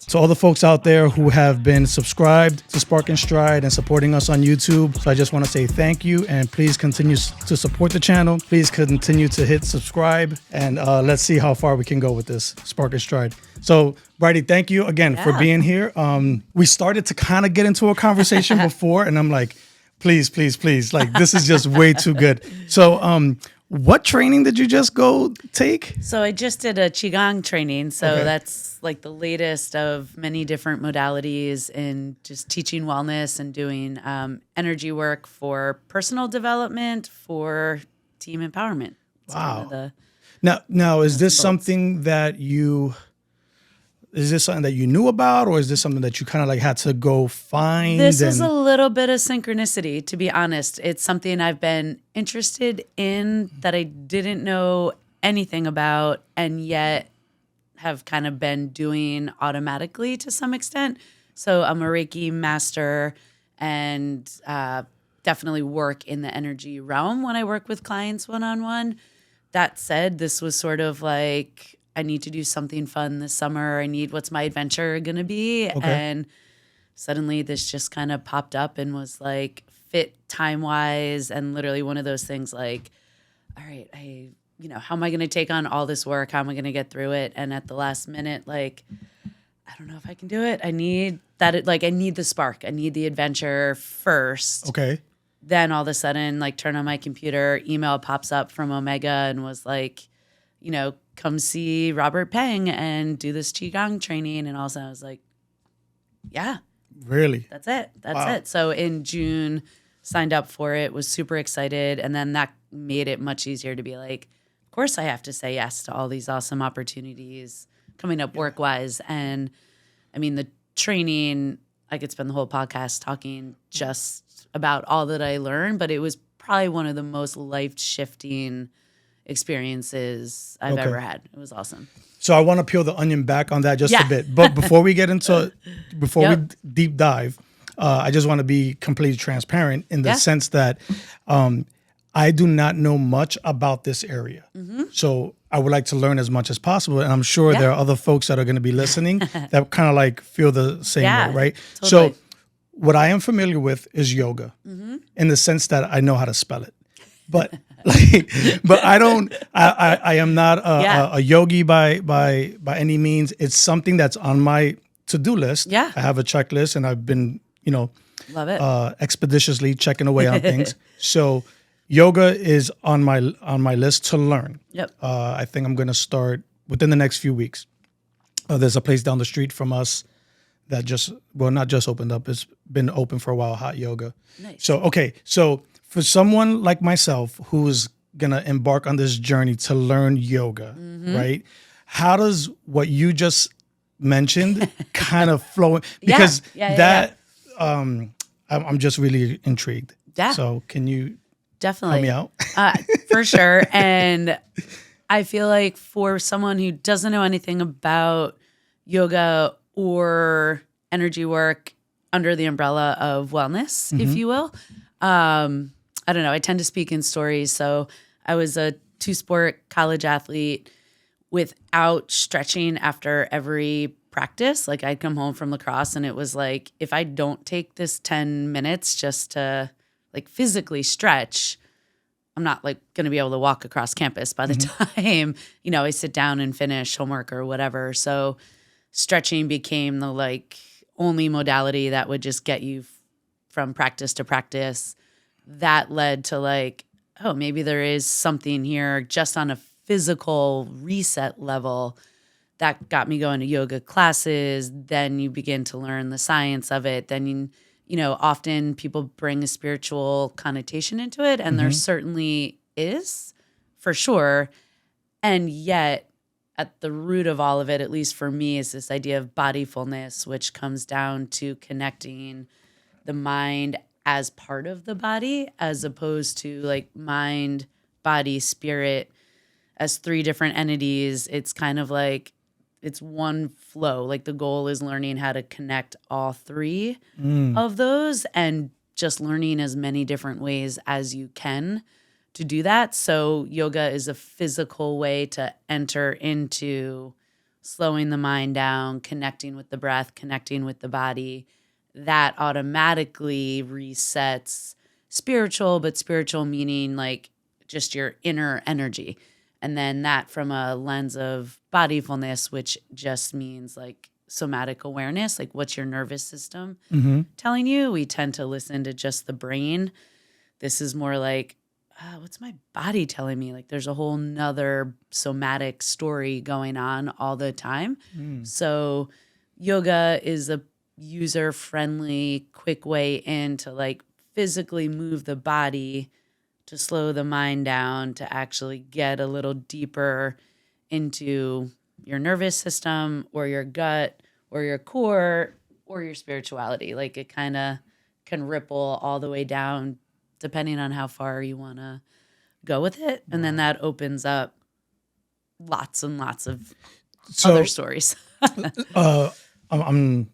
To all the folks out there who have been subscribed to Spark.N.Stride and supporting us on YouTube. So I just want to say thank you, and please continue to support the channel. Please continue to hit subscribe, and let's see how far we can go with this Spark.N.Stride. So Brighde, thank you again for being here. We started to kind of get into a conversation before, and I'm like, please, please, please. Like, this is just way too good. So what training did you just go take? So I just did a Qigong training. So that's like the latest of many different modalities in just teaching wellness and doing energy work for personal development, for team empowerment. It's wow. Now, is this something that you... Is this something that you knew about, or is this something that you kind of like had to go find? This is a little bit of synchronicity, to be honest. It's something I've been interested in that I didn't know anything about, and yet have kind of been doing automatically to some extent. So I'm a Reiki master and definitely work in the energy realm when I work with clients one-on-one. That said, this was sort of like, I need to do something fun this summer. what's my adventure going to be? And suddenly this just kind of popped up and was like fit time-wise, and literally one of those things like, all right, how am I going to take on all this work? How am I going to get through it? And at the last minute, like, I don't know if I can do it. I need I need the spark. I need the adventure first. Okay. Then all of a sudden, like, turn on my computer, email pops up from Omega and was like, come see Robert Peng and do this Qigong training. And also I was like, yeah. Really? That's it. That's it. So in June, signed up for it, was super excited. And then that made it much easier to be like, of course I have to say yes to all these awesome opportunities coming up work-wise. And I mean, the training, I could spend the whole podcast talking just about all that I learned, but it was probably one of the most life-shifting experiences I've ever had. It was awesome. So I want to peel the onion back on that just a bit. But before we get into, we deep dive, I just want to be completely transparent in the sense that I do not know much about this area. So I would like to learn as much as possible. And I'm sure there are other folks that are going to be listening that kind of like feel the same way, right? Totally. So what I am familiar with is yoga in the sense that I know how to spell it. But I don't. I am not a yogi by any means. It's something that's on my to-do list. Yeah, I have a checklist, and I've been, love it, expeditiously checking away on things. So, yoga is on my list to learn. Yep. I think I'm going to start within the next few weeks. There's a place down the street from us that not just opened up. It's been open for a while. Hot yoga. Nice. So for someone like myself who's going to embark on this journey to learn yoga, right? How does what you just mentioned kind of flow? Because I'm just really intrigued. Yeah. So can you definitely help me out? For sure. And I feel like for someone who doesn't know anything about yoga or energy work under the umbrella of wellness, if you will, I don't know. I tend to speak in stories. So I was a 2-sport college athlete without stretching after every practice. Like, I'd come home from lacrosse and it was like, if I don't take this 10 minutes just to like physically stretch, I'm not like going to be able to walk across campus by the time, I sit down and finish homework or whatever. So stretching became the like only modality that would just get you from practice to practice. That led to like, oh, maybe there is something here just on a physical reset level. That got me going to yoga classes. Then you begin to learn the science of it. Then, often people bring a spiritual connotation into it, and there certainly is, for sure. And yet, at the root of all of it, at least for me, is this idea of bodyfulness, which comes down to connecting the mind as part of the body, as opposed to like mind, body, spirit as 3 different entities. It's kind of like it's one flow. Like, the goal is learning how to connect all 3 of those, and just learning as many different ways as you can to do that. So yoga is a physical way to enter into slowing the mind down, connecting with the breath, connecting with the body, that automatically resets spiritual, but spiritual meaning like just your inner energy. And then that from a lens of bodyfulness, which just means like somatic awareness, like what's your nervous system telling you? We tend to listen to just the brain. This is more like, what's my body telling me? Like there's a whole nother somatic story going on all the time. So yoga is a user-friendly, quick way in to like physically move the body, to slow the mind down, to actually get a little deeper into your nervous system or your gut or your core or your spirituality. Like it kind of can ripple all the way down depending on how far you want to go with it. And then that opens up lots and lots of other stories. I'm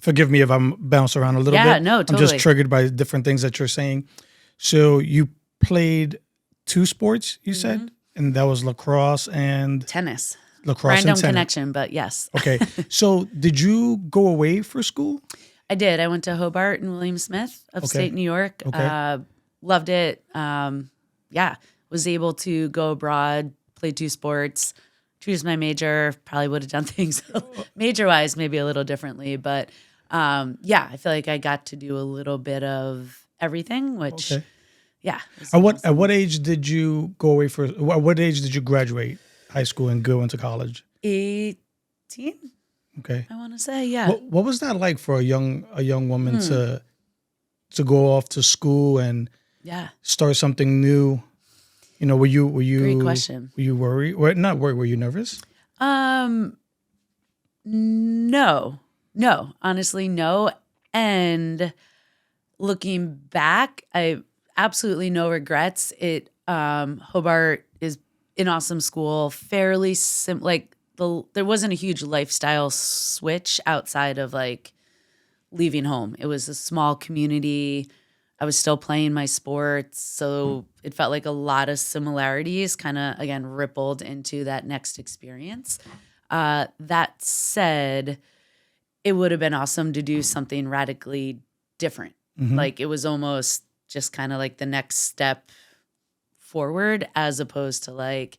forgive me if I'm bouncing around a little bit. Yeah, no, totally. I'm just triggered by different things that you're saying. So you played 2 sports, you said, and that was lacrosse and tennis. Lacrosse Random and tennis. connection, but yes. Okay. So did you go away for school? I did. I went to Hobart and William Smith, upstate New York. Okay. Loved it. Was able to go abroad, play 2 sports, choose my major. Probably would have done things major-wise maybe a little differently. But I feel like I got to do a little bit of everything, which, At what age did you go away for, at what age did you graduate high school and go into college? 18, Okay. I want to say, yeah. What was that like for a young woman to go off to school and start something new? You know, were you Great question. Were you worried? Or not worried, were you nervous? No, honestly, no. And looking back, I absolutely no regrets. Hobart is an awesome school, fairly there wasn't a huge lifestyle switch outside of like leaving home. It was a small community. I was still playing my sports. So it felt like a lot of similarities kind of, again, rippled into that next experience. That said, it would have been awesome to do something radically different. Like it was almost just kind of like the next step forward, as opposed to like,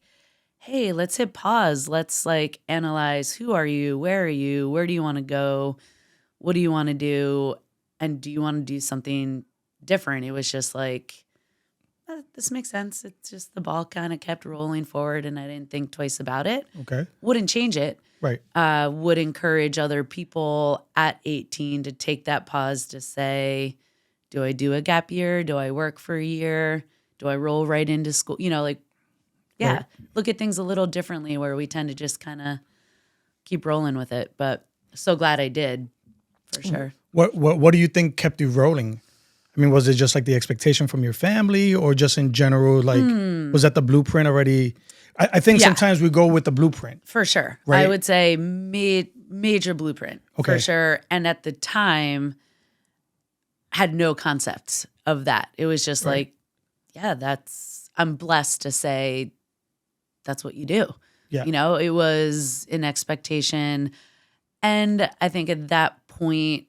hey, let's hit pause. Let's like analyze, who are you? Where are you? Where do you want to go? What do you want to do? And do you want to do something different? It was just like, this makes sense. It's just the ball kind of kept rolling forward and I didn't think twice about it. Okay. Wouldn't change it. Right. Would encourage other people at 18 to take that pause to say, do I do a gap year? Do I work for a year? Do I roll right into school? You know, like, Right. Look at things a little differently where we tend to just kind of keep rolling with it. But so glad I did, for sure. What do you think kept you rolling? I mean, was it just like the expectation from your family or just in general, like, was that the blueprint already? I think sometimes we go with the blueprint. For sure. Right? I would say major blueprint, for sure. And at the time, had no concept of that. It was just like, I'm blessed to say that's what you do. Yeah. You know, it was an expectation. And I think at that point,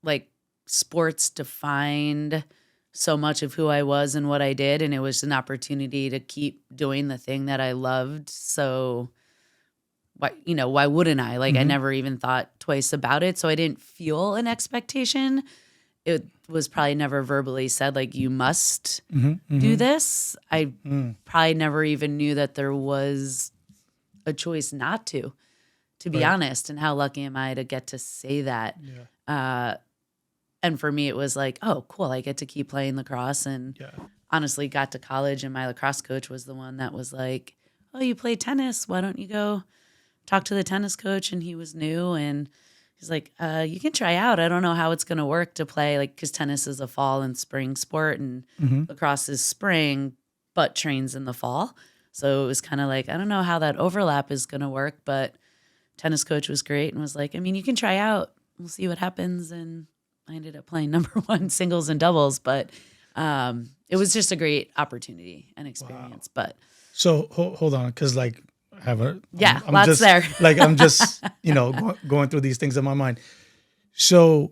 like, sports defined so much of who I was and what I did. And it was an opportunity to keep doing the thing that I loved. So why wouldn't I? Like, I never even thought twice about it. So I didn't feel an expectation. It was probably never verbally said, like, you must do this. I probably never even knew that there was a choice not to be honest. And how lucky am I to get to say that? Yeah. And for me, it was like, oh, cool, I get to keep playing lacrosse. And honestly, got to college and my lacrosse coach was the one that was like, oh, you play tennis. Why don't you go talk to the tennis coach? And he was new and he's like, you can try out. I don't know how it's going to work to play, like, because tennis is a fall and spring sport and lacrosse is spring, but trains in the fall. So it was kind of like, I don't know how that overlap is going to work, but tennis coach was great and was like, I mean, you can try out. We'll see what happens. And I ended up playing number 1 singles and doubles, but it was just a great opportunity and experience. Wow. But so hold on, because like have a I'm lots just, there. like I'm just going through these things in my mind. So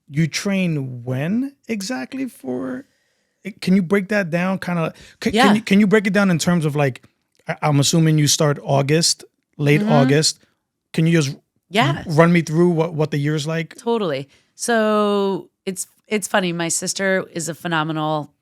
you train when exactly for? Can you break that down? Kind of. Can you break it down in terms of like? I'm assuming you start August, late August. Can you just run me through what the year's like? Totally. So it's funny. My sister is a phenomenal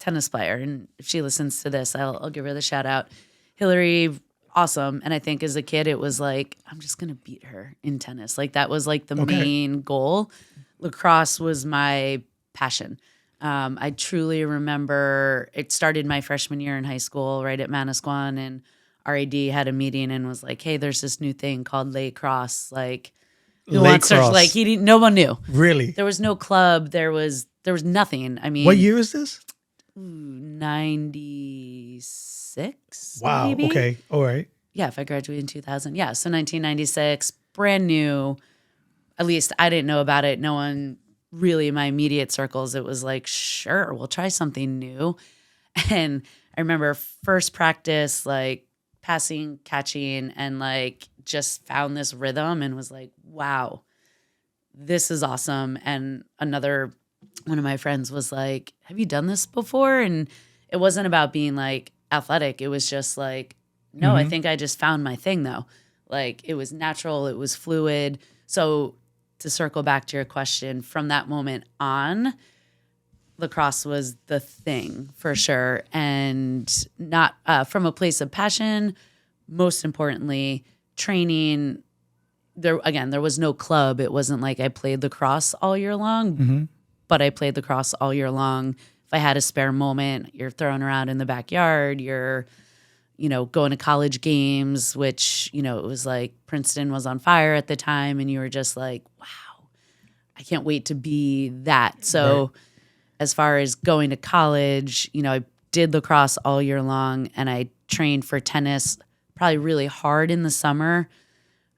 tennis player, and if she listens to this, I'll give her the shout out. Hillary, awesome. And I think as a kid, it was like, I'm just gonna beat her in tennis. Like that was like the main goal. Lacrosse was my passion. I truly remember it started my freshman year in high school, right at Manasquan, and RAD had a meeting and was like, "Hey, there's this new thing called lacrosse. Like, who wants to?" Like, no one knew. Really? There was no club. There was nothing. I mean, what year is this? 96. Wow. Maybe? Okay. All right. Yeah, if I graduated in 2000. Yeah, so 1996, brand new. At least I didn't know about it. No one really in my immediate circles. It was like, sure, we'll try something new. And I remember first practice, like passing, catching, and like just found this rhythm and was like, wow, this is awesome. And one of my friends was like, have you done this before? And it wasn't about being like athletic. It was just like, no, I think I just found my thing though. Like it was natural, it was fluid. So to circle back to your question, from that moment on, lacrosse was the thing for sure. And not from a place of passion, most importantly, training. There was no club. It wasn't like I played lacrosse all year long, but I played lacrosse all year long. If I had a spare moment, you're throwing around in the backyard, you're going to college games, which, it was like Princeton was on fire at the time. And you were just like, wow, I can't wait to be that. So as far as going to college, I did lacrosse all year long and I trained for tennis probably really hard in the summer.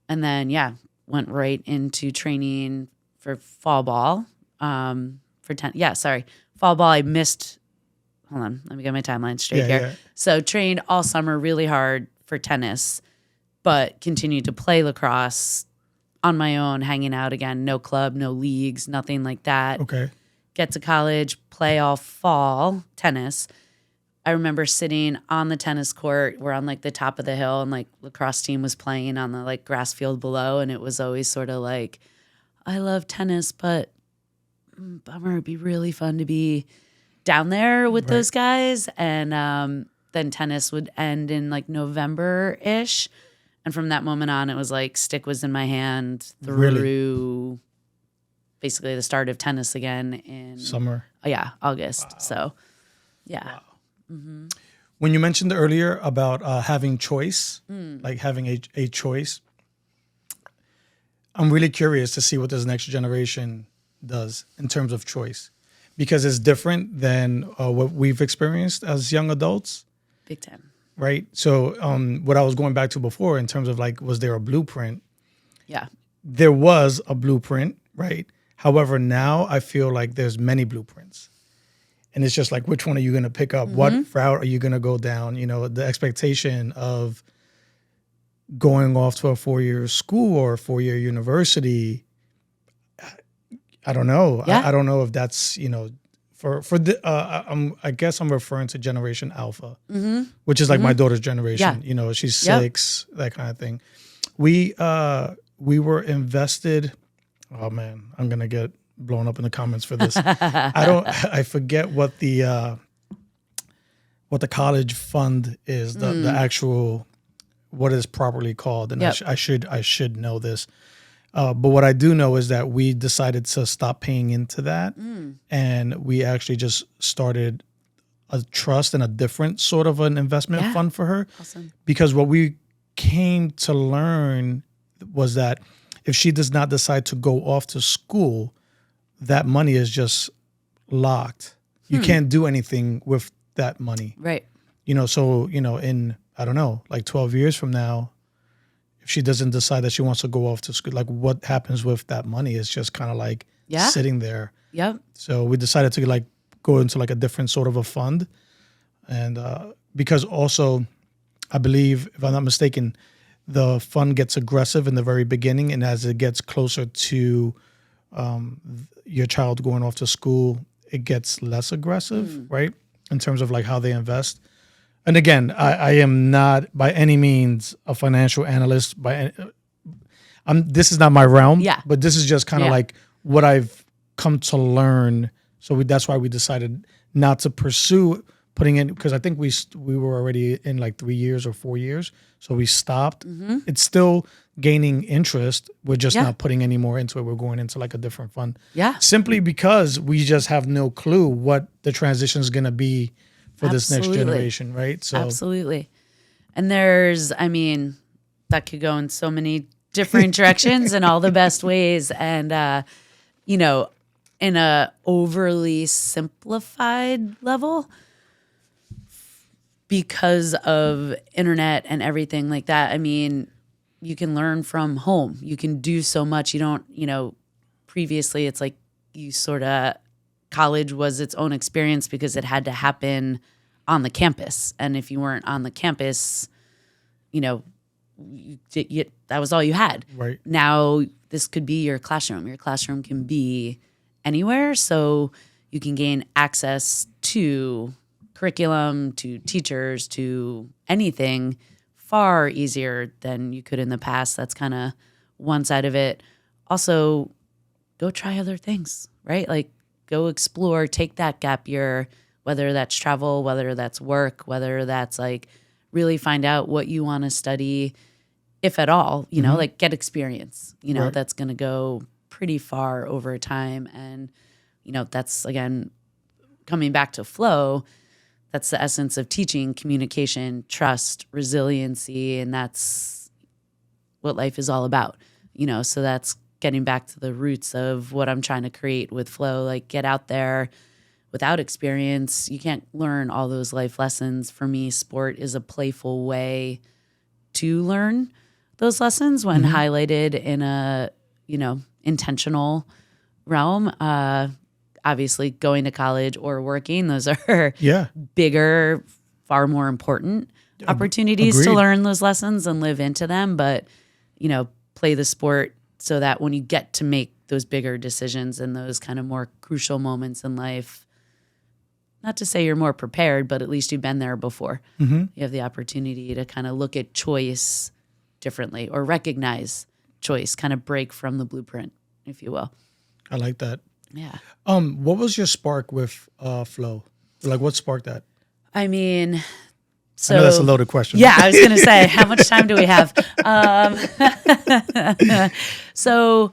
And then, went right into training for fall ball. Fall ball, I missed. Hold on, let me get my timeline straight here. Yeah. So trained all summer really hard for tennis, but continued to play lacrosse on my own, hanging out again. No club, no leagues, nothing like that. Okay. Get to college, play all fall tennis. I remember sitting on the tennis court. We're on like the top of the hill, and like lacrosse team was playing on the like grass field below, and it was always sort of like, I love tennis, but bummer, it'd be really fun to be down there with those guys. And then tennis would end in like November-ish. And from that moment on, it was like stick was in my hand through basically the start of tennis again in summer. August. Wow. So, Wow. When you mentioned earlier about having choice, like having a choice, I'm really curious to see what this next generation does in terms of choice, because it's different than what we've experienced as young adults. Big time. Right. So what I was going back to before in terms of like, was there a blueprint? Yeah. There was a blueprint, right? However, now I feel like there's many blueprints. And it's just like, which one are you going to pick up? What route are you going to go down? The expectation of going off to a 4-year school or a 4-year university. I don't know. Yeah. I don't know if that's, I guess I'm referring to Generation Alpha, which is like my daughter's generation. Yeah. She's 6, that kind of thing. We were invested. Oh man, I'm gonna get blown up in the comments for this. I forget what the college fund is. The actual, what is properly called, and I should know this. But what I do know is that we decided to stop paying into that, and we actually just started a trust and a different sort of an investment fund for her. Awesome. Because what we came to learn was that if she does not decide to go off to school, that money is just locked. You can't do anything with that money. Right. So, in, I don't know, like 12 years from now, if she doesn't decide that she wants to go off to school, like what happens with that money is just kind of like sitting there. Yep. So we decided to like go into like a different sort of a fund. And because also I believe, if I'm not mistaken, the fun gets aggressive in the very beginning, and as it gets closer to your child going off to school, it gets less aggressive, right? In terms of like how they invest. And again, I am not by any means a financial analyst. This is not my realm. Yeah. But this is just kind of like what I've come to learn. So that's why we decided not to pursue putting in, because I think we were already in like 3 years or 4 years, so we stopped. It's still gaining interest. We're just not putting any more into it. We're going into like a different fund. Yeah. Simply because we just have no clue what the transition is going to be for this next generation, right? So absolutely. And that could go in so many different directions in all the best ways. And, in a overly simplified level, because of internet and everything like that, you can learn from home. You can do so much. You don't, previously it's like college was its own experience because it had to happen on the campus. And if you weren't on the campus, that was all you had. Right. Now this could be your classroom. Your classroom can be anywhere. So you can gain access to curriculum, to teachers, to anything far easier than you could in the past. That's kind of one side of it. Also, go try other things, right? Like go explore, take that gap year, whether that's travel, whether that's work, whether that's like really find out what you want to study, if at all, like get experience, right. That's going to go pretty far over time. And, that's again, coming back to flow, that's the essence of teaching: communication, trust, resiliency. And that's what life is all about, so that's getting back to the roots of what I'm trying to create with flow. Like get out there. Without experience, you can't learn all those life lessons. For me, sport is a playful way to learn those lessons when highlighted in a, intentional realm. Obviously, going to college or working, those are bigger, far more important opportunities to learn those lessons and live into them. But, play the sport so that when you get to make those bigger decisions and those kind of more crucial moments in life, not to say you're more prepared, but at least you've been there before. You have the opportunity to kind of look at choice differently or recognize choice, kind of break from the blueprint, if you will. I like that. Yeah. What was your spark with flow? Like what sparked that? So I know that's a loaded question. Yeah, I was going to say, how much time do we have? So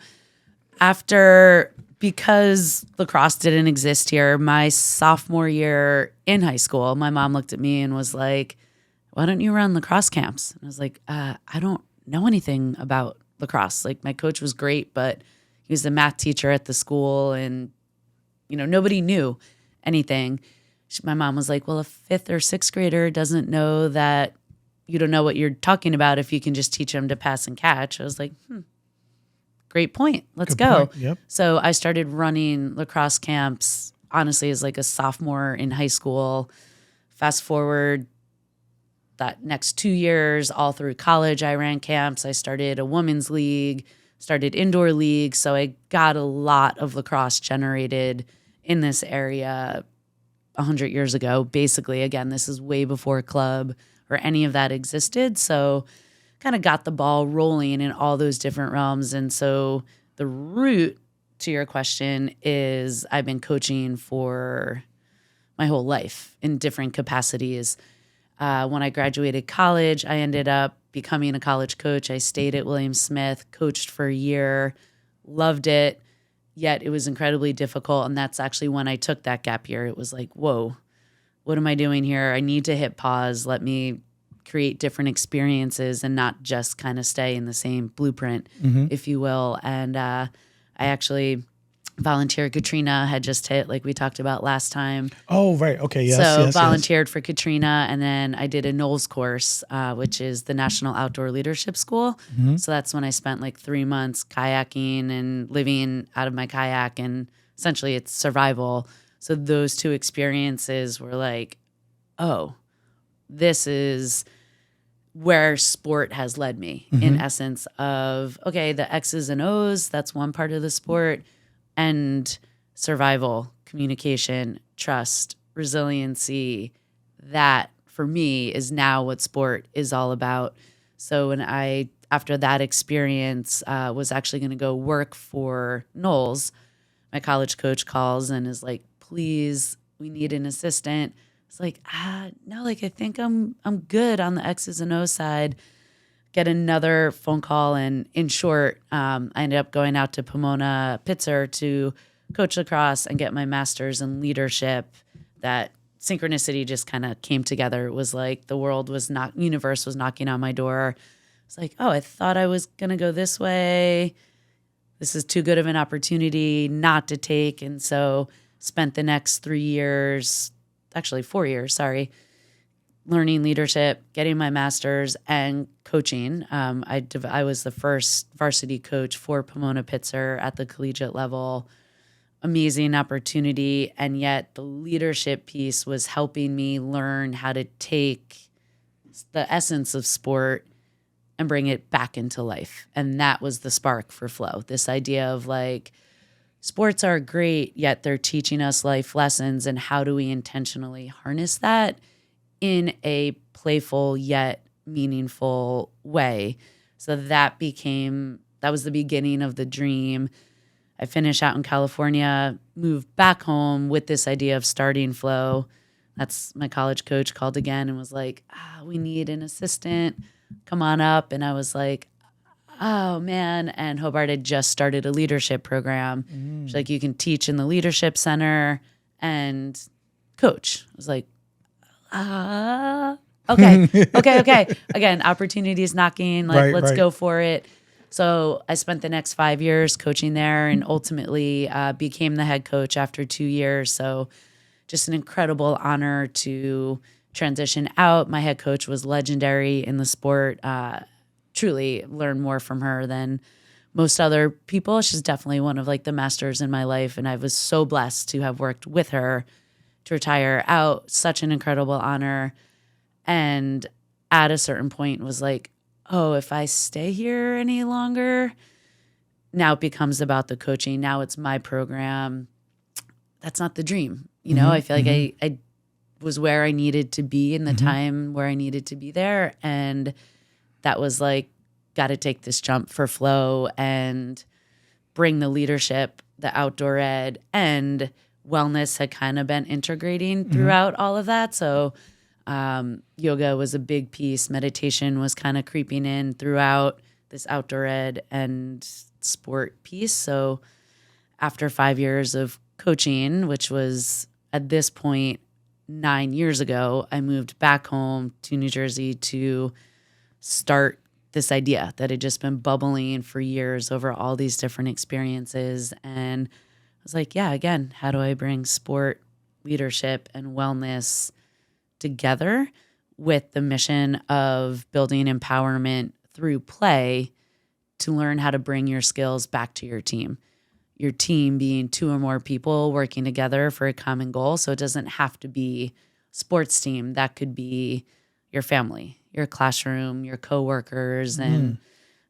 because lacrosse didn't exist here, my sophomore year in high school, my mom looked at me and was like, why don't you run lacrosse camps? And I was like, I don't know anything about lacrosse. Like my coach was great, but he was the math teacher at the school and, nobody knew anything. My mom was like, well, a 5th or 6th grader doesn't know that you don't know what you're talking about if you can just teach them to pass and catch. I was like, great point. Let's go. Point. Yep. So I started running lacrosse camps, honestly, as like a sophomore in high school. Fast forward that next 2 years, all through college, I ran camps. I started a women's league, started indoor league. So I got a lot of lacrosse generated in this area 100 years ago. Basically, again, this is way before club or any of that existed. So kind of got the ball rolling in all those different realms. And so the root to your question is I've been coaching for my whole life in different capacities. When I graduated college, I ended up becoming a college coach. I stayed at William Smith, coached for a year, loved it, yet it was incredibly difficult. And that's actually when I took that gap year. It was like, whoa, what am I doing here? I need to hit pause. Let me create different experiences and not just kind of stay in the same blueprint, if you will. And I actually volunteered. Katrina had just hit, like we talked about last time. Oh, right. Okay. Yes. So volunteered for Katrina. And then I did a NOLS course, which is the National Outdoor Leadership School. So that's when I spent like 3 months kayaking and living out of my kayak. And essentially it's survival. So those two experiences were like, oh, this is where sport has led me in essence of, okay, the X's and O's, that's one part of the sport, and survival, communication, trust, resiliency, that for me is now what sport is all about. So when I, after that experience, was actually going to go work for Knowles, my college coach calls and is like, please, we need an assistant. It's like, no, like I think I'm good on the X's and O's side. Get another phone call, and in short, I ended up going out to Pomona Pitzer to coach lacrosse and get my master's in leadership. That synchronicity just kind of came together. It was like the universe was knocking on my door. It's like, oh, I thought I was gonna go this way. This is too good of an opportunity not to take, and so spent the next 3 years. Actually 4 years, sorry, learning leadership, getting my master's, and coaching. I was the first varsity coach for Pomona Pitzer at the collegiate level. Amazing opportunity, and yet the leadership piece was helping me learn how to take the essence of sport and bring it back into life. And that was the spark for flow. This idea of like, sports are great, yet they're teaching us life lessons, and how do we intentionally harness that in a playful yet meaningful way? So that was the beginning of the dream. I finished out in California, moved back home with this idea of starting flow. That's my college coach called again and was like, we need an assistant, come on up. And I was like, oh man. And Hobart had just started a leadership program. She's like, you can teach in the leadership center and coach. I was like, okay. Again, opportunities knocking, like, let's go for it. So I spent the next 5 years coaching there, and ultimately became the head coach after 2 years. So just an incredible honor to transition out. My head coach was legendary in the sport. Truly learned more from her than most other people. She's definitely one of like the masters in my life. And I was so blessed to have worked with her to retire out. Such an incredible honor. And at a certain point was like, oh, if I stay here any longer, now it becomes about the coaching. Now it's my program. That's not the dream. You know, I feel like I was where I needed to be in the time where I needed to be there. And that was like, got to take this jump for flow and bring the leadership, the outdoor ed, and wellness had kind of been integrating throughout all of that. So yoga was a big piece. Meditation was kind of creeping in throughout this outdoor ed and sport piece. So after 5 years of coaching, which was at this point 9 years ago, I moved back home to New Jersey to start this idea that had just been bubbling for years over all these different experiences. And I was like, yeah, again, how do I bring sport, leadership, and wellness together with the mission of building empowerment through play to learn how to bring your skills back to your team? Your team being 2 or more people working together for a common goal. So it doesn't have to be sports team. That could be your family, your classroom, your coworkers. And,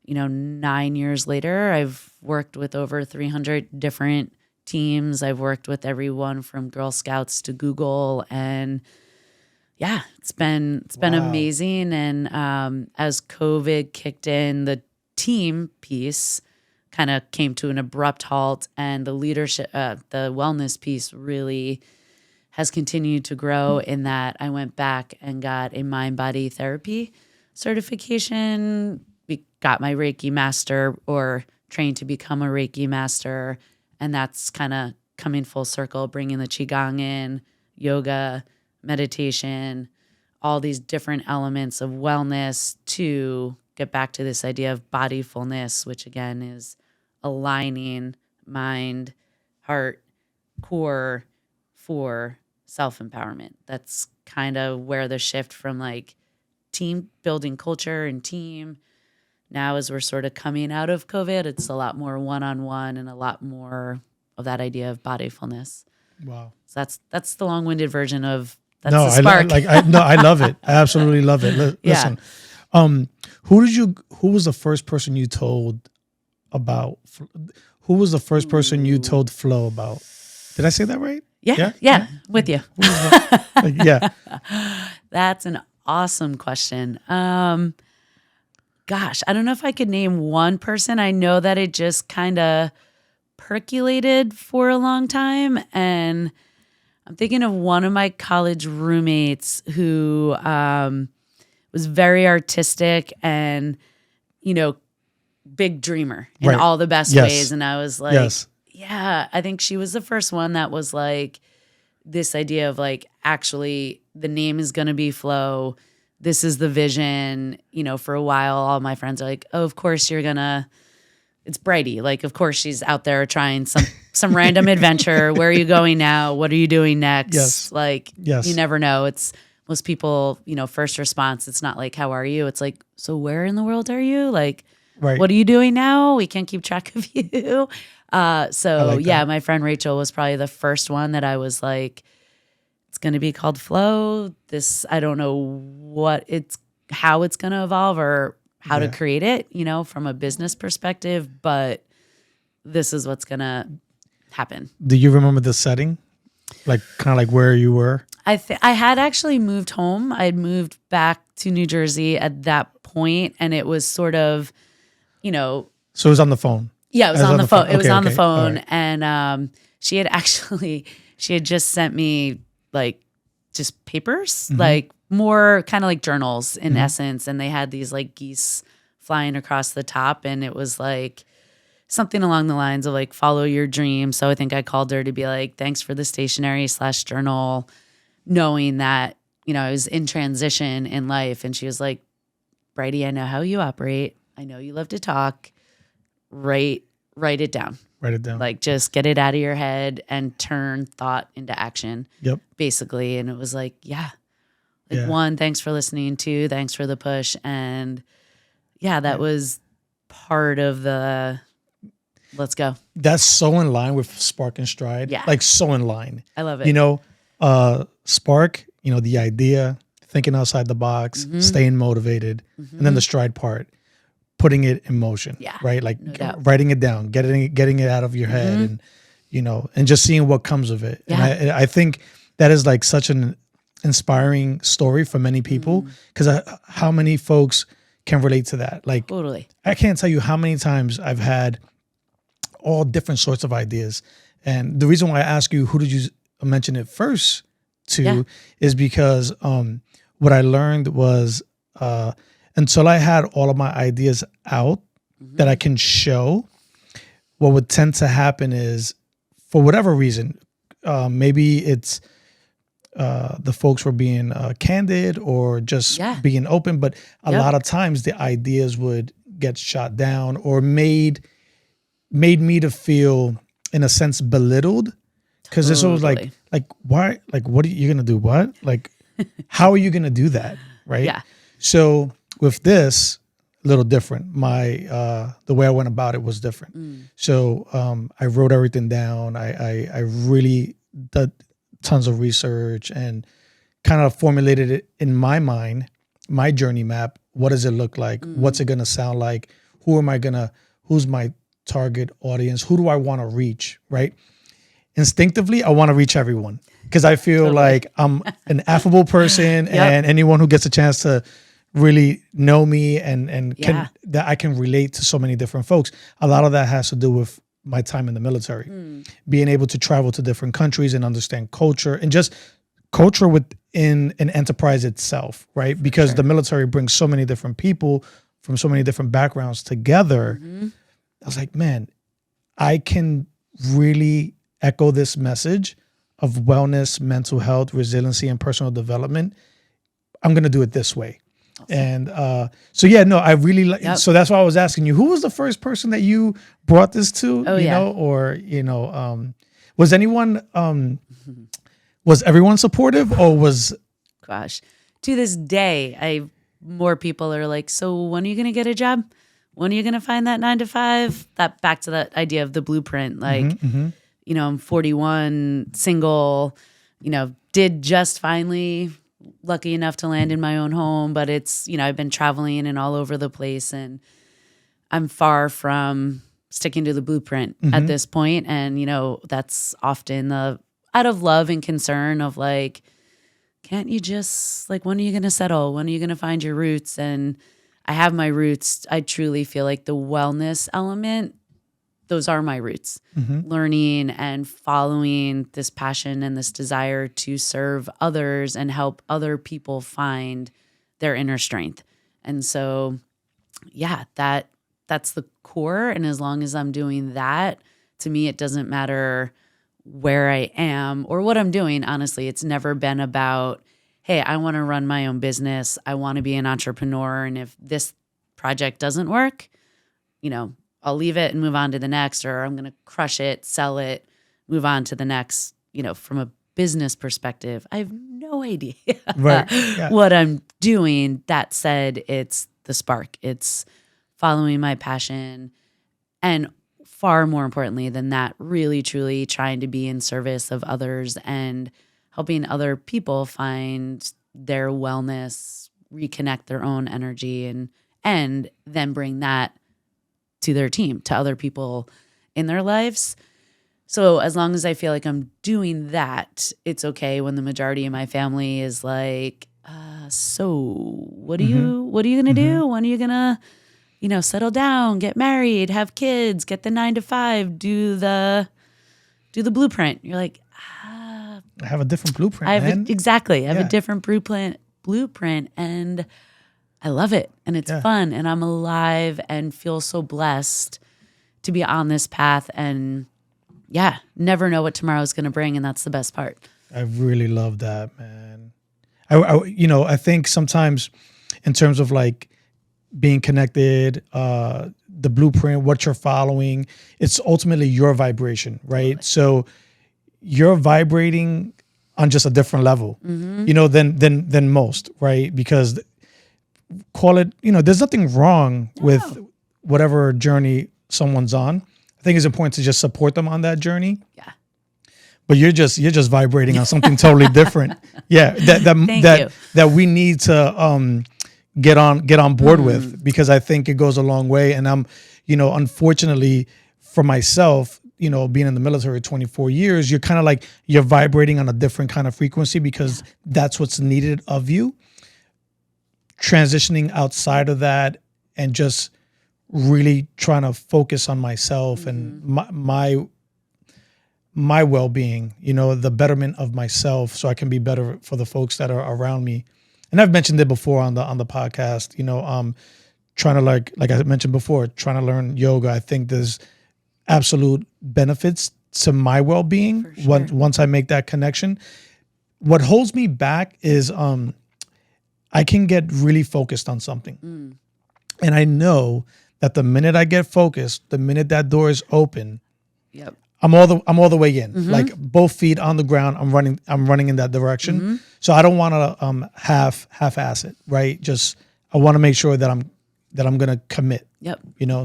9 years later, I've worked with over 300 different teams. I've worked with everyone from Girl Scouts to Google. And yeah, it's been amazing. And as COVID kicked in, the team piece kind of came to an abrupt halt, and the leadership, the wellness piece really has continued to grow in that I went back and got a mind-body therapy certification, got my Reiki master, or trained to become a Reiki master. And that's kind of coming full circle, bringing the Qigong in, yoga, meditation, all these different elements of wellness to get back to this idea of bodyfulness, which again is aligning mind, heart, core for self-empowerment. That's kind of where the shift from like team building culture and team. Now as we're sort of coming out of COVID, it's a lot more one-on-one and a lot more of that idea of bodyfulness. Wow. So that's the long-winded version of that's no, the spark. I love it. I absolutely love it. Listen, Who was the first person you told about? Who was the first person you told Flo about? Did I say that right? Yeah. With you. Yeah. That's an awesome question. Gosh, I don't know if I could name one person. I know that it just kind of percolated for a long time. And I'm thinking of one of my college roommates who was very artistic and, big dreamer in all the best ways. And I was like, yeah, I think she was the first one that was like this idea of like, actually, the name is going to be Flo. This is the vision. For a while, all my friends are like, oh, of course it's Brighde. Like, of course she's out there trying some random adventure. Where are you going now? What are you doing next? You never know. It's most people, first response. It's not like, how are you? It's like, so where in the world are you? Like, what are you doing now? We can't keep track of you. My friend Rachel was probably the first one that I was like, it's going to be called Flow. I don't know how it's going to evolve or how to create it, from a business perspective, but this is what's going to happen. Do you remember the setting? Like kind of like where you were? I had actually moved home. I had moved back to New Jersey at that point, and it was sort of, So it was on the phone? Yeah, it was on the phone. It was on the phone. Right. And she had just sent me like just papers, like more kind of like journals in essence. And they had these like geese flying across the top. And it was like something along the lines of like, follow your dream. So I think I called her to be like, thanks for the stationery/journal, knowing that, I was in transition in life. And she was like, Brighde, I know how you operate. I know you love to talk. Write it down. Write it down. Like just get it out of your head and turn thought into action. Yep. Basically. And it was like, one, thanks for listening. Two, thanks for the push. And that was part of the let's go. That's so in line with Spark.N.Stride. Yeah. Like so in line. I love it. Spark, the idea, thinking outside the box, staying motivated, and then the stride part, putting it in motion, right? Like writing it down, getting it out of your head, and just seeing what comes of it. Yeah. And I think that is like such an inspiring story for many people, because how many folks can relate to that? Like, totally. I can't tell you how many times I've had all different sorts of ideas. And the reason why I ask you, who did you mention it first to, is because what I learned was until I had all of my ideas out that I can show, what would tend to happen is, for whatever reason, maybe it's the folks were being candid or just being open, but a lot of times the ideas would get shot down or made me to feel, in a sense, belittled, because this was like why, like, what are you gonna do? What, like, how are you gonna do that, right? Yeah. So with this, a little different. My the way I went about it was different. So I wrote everything down. I really did tons of research and kind of formulated it in my mind, my journey map. What does it look like? What's it gonna sound like? Who's my target audience? Who do I want to reach, right? Instinctively, I want to reach everyone, because I feel like I'm an affable person, and anyone who gets a chance to really know me and that I can relate to so many different folks. A lot of that has to do with my time in the military, being able to travel to different countries and understand culture, and just culture within an enterprise itself, right? Because the military brings so many different people from so many different backgrounds together. I was like, man, I can really echo this message of wellness, mental health, resiliency, and personal development. I'm going to do it this way. Awesome. And I really like, so that's why I was asking you, who was the first person that you brought this to, was anyone, was everyone supportive, or was, gosh, to this day, more people are like, so when are you going to get a job? When are you going to find that 9 to 5? That back to that idea of the blueprint. Like, I'm 41, single, did just finally lucky enough to land in my own home, but it's, I've been traveling and all over the place, and I'm far from sticking to the blueprint at this point. And, that's often out of love and concern of like, can't you just like, when are you going to settle? When are you going to find your roots? And I have my roots. I truly feel like the wellness element, those are my roots. Learning and following this passion and this desire to serve others and help other people find their inner strength. And so, yeah, that's the core. And as long as I'm doing that, to me, it doesn't matter where I am or what I'm doing. Honestly, it's never been about, hey, I want to run my own business. I want to be an entrepreneur. And if this project doesn't work, I'll leave it and move on to the next, or I'm going to crush it, sell it, move on to the next. From a business perspective, I have no idea what I'm doing. That said, it's the spark. It's following my passion. And far more importantly than that, really, truly trying to be in service of others and helping other people find their wellness, reconnect their own energy, and then bring that to their team, to other people in their lives. So as long as I feel like I'm doing that, it's okay when the majority of my family is like, so what are you going to do? When are you going to, settle down, get married, have kids, get the 9 to 5, do the blueprint? You're like, I have a different blueprint. I have a different blueprint, and I love it, and it's fun, and I'm alive and feel so blessed to be on this path, and never know what tomorrow's going to bring, and that's the best part. I really love that, man. I think sometimes in terms of like being connected, the blueprint, what you're following, it's ultimately your vibration, right? Totally. So you're vibrating on just a different level, than most, right? Because call it, there's nothing wrong with whatever journey someone's on. I think it's important to just support them on that journey. Yeah. But you're just vibrating on something totally different. Yeah. That we need to get on board with, because I think it goes a long way. And I'm, unfortunately for myself, being in the military 24 years, you're kind of like, you're vibrating on a different kind of frequency because that's what's needed of you. Transitioning outside of that and just really trying to focus on myself and my well-being, the betterment of myself, so I can be better for the folks that are around me. And I've mentioned it before on the podcast, trying to like I mentioned before, trying to learn yoga. I think there's absolute benefits to my well-being once I make that connection. What holds me back is I can get really focused on something. And I know that the minute I get focused, the minute that door is open, I'm all the way in. Like both feet on the ground, I'm running in that direction. So I don't want to half-ass it, right? Just I want to make sure that I'm going to commit.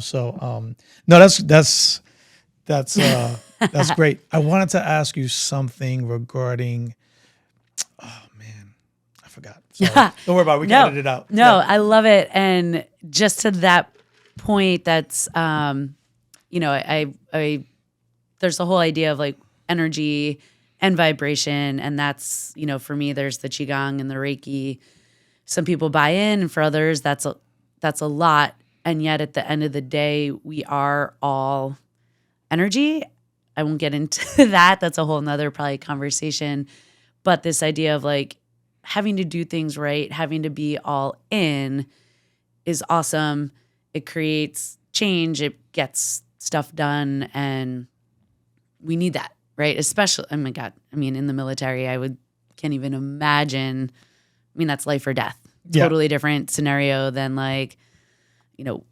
So no, that's great. I wanted to ask you something regarding forgot. Sorry. Don't worry about it. We can edit it out. No, I love it. And just to that point, that's, I there's the whole idea of like energy and vibration. And that's, for me, there's the Qigong and the Reiki. Some people buy in, and for others, that's a lot. And yet at the end of the day, we are all energy. I won't get into that. That's a whole nother probably conversation. But this idea of like, having to do things right, having to be all in is awesome. It creates change. It gets stuff done. And we need that, right? Especially, oh my God. I mean, in the military, can't even imagine. I mean, that's life or death. Totally different scenario than like, I'll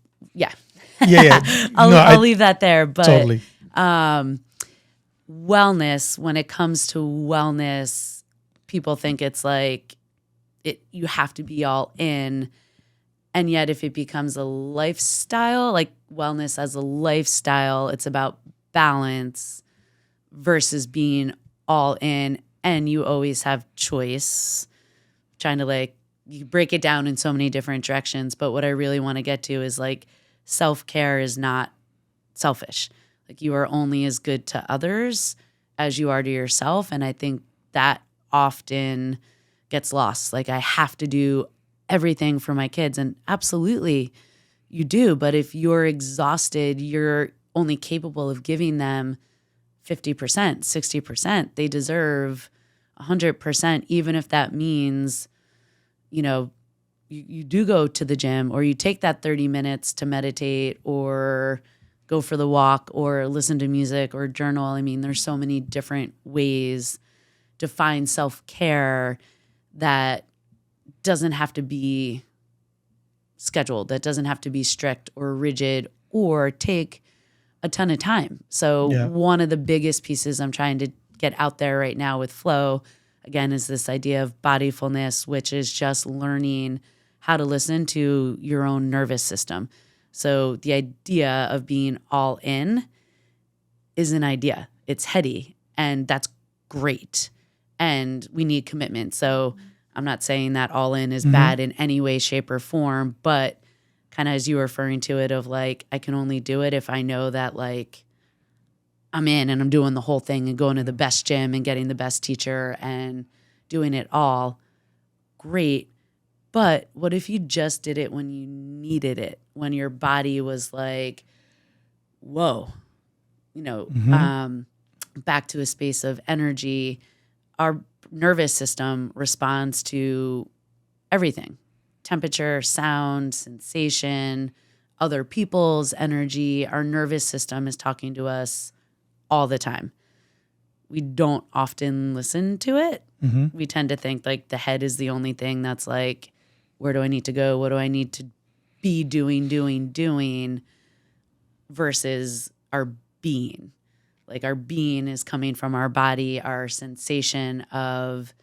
leave that there. But totally. Wellness, when it comes to wellness, people think it's like you have to be all in. And yet if it becomes a lifestyle, like wellness as a lifestyle, it's about balance versus being all in. And you always have choice trying to like, you break it down in so many different directions. But what I really want to get to is like self-care is not selfish. Like you are only as good to others as you are to yourself. And I think that often gets lost. Like I have to do everything for my kids. And absolutely you do. But if you're exhausted, you're only capable of giving them 50%, 60%. They deserve 100%, even if that means, you do go to the gym or you take that 30 minutes to meditate or go for the walk or listen to music or journal. I mean, there's so many different ways to find self-care that doesn't have to be scheduled, that doesn't have to be strict or rigid or take a ton of time. So one of the biggest pieces I'm trying to get out there right now with flow, again, is this idea of bodyfulness, which is just learning how to listen to your own nervous system. So the idea of being all in is an idea. It's heady, and that's great. And we need commitment. So I'm not saying that all in is bad in any way, shape, or form, but kind of as you were referring to it of like, I can only do it if I know that like I'm in and I'm doing the whole thing and going to the best gym and getting the best teacher and doing it all. Great. But what if you just did it when you needed it, when your body was like, whoa, back to a space of energy. Our nervous system responds to everything: temperature, sound, sensation, other people's energy. Our nervous system is talking to us all the time. We don't often listen to it. We tend to think like the head is the only thing that's like, where do I need to go? What do I need to be doing versus our being. Like our being is coming from our body, our sensation of,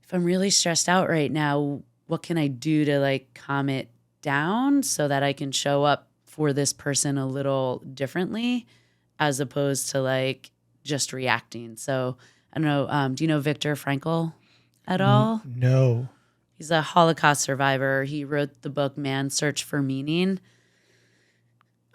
if I'm really stressed out right now, what can I do to like calm it down so that I can show up for this person a little differently as opposed to like just reacting. So I don't know. Do you know Viktor Frankl at all? No. He's a Holocaust survivor. He wrote the book Man's Search for Meaning.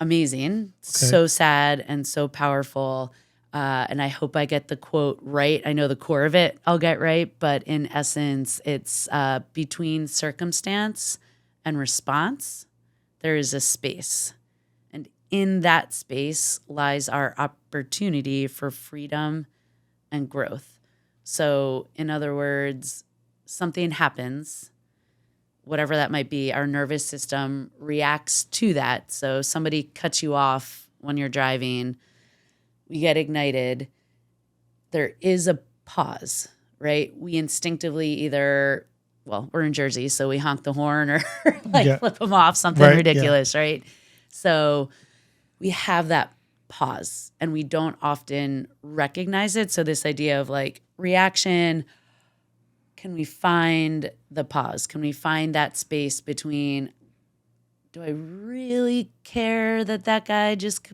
Amazing. Okay. So sad and so powerful. And I hope I get the quote right. I know the core of it I'll get right, but in essence, it's between circumstance and response, there is a space. And in that space lies our opportunity for freedom and growth. So in other words, something happens, whatever that might be, our nervous system reacts to that. So somebody cuts you off when you're driving, we get ignited. There is a pause, right? We instinctively either, well, we're in Jersey, so we honk the horn or flip them off, something ridiculous, right? So we have that pause and we don't often recognize it. So this idea of like reaction, can we find the pause? Can we find that space between, do I really care that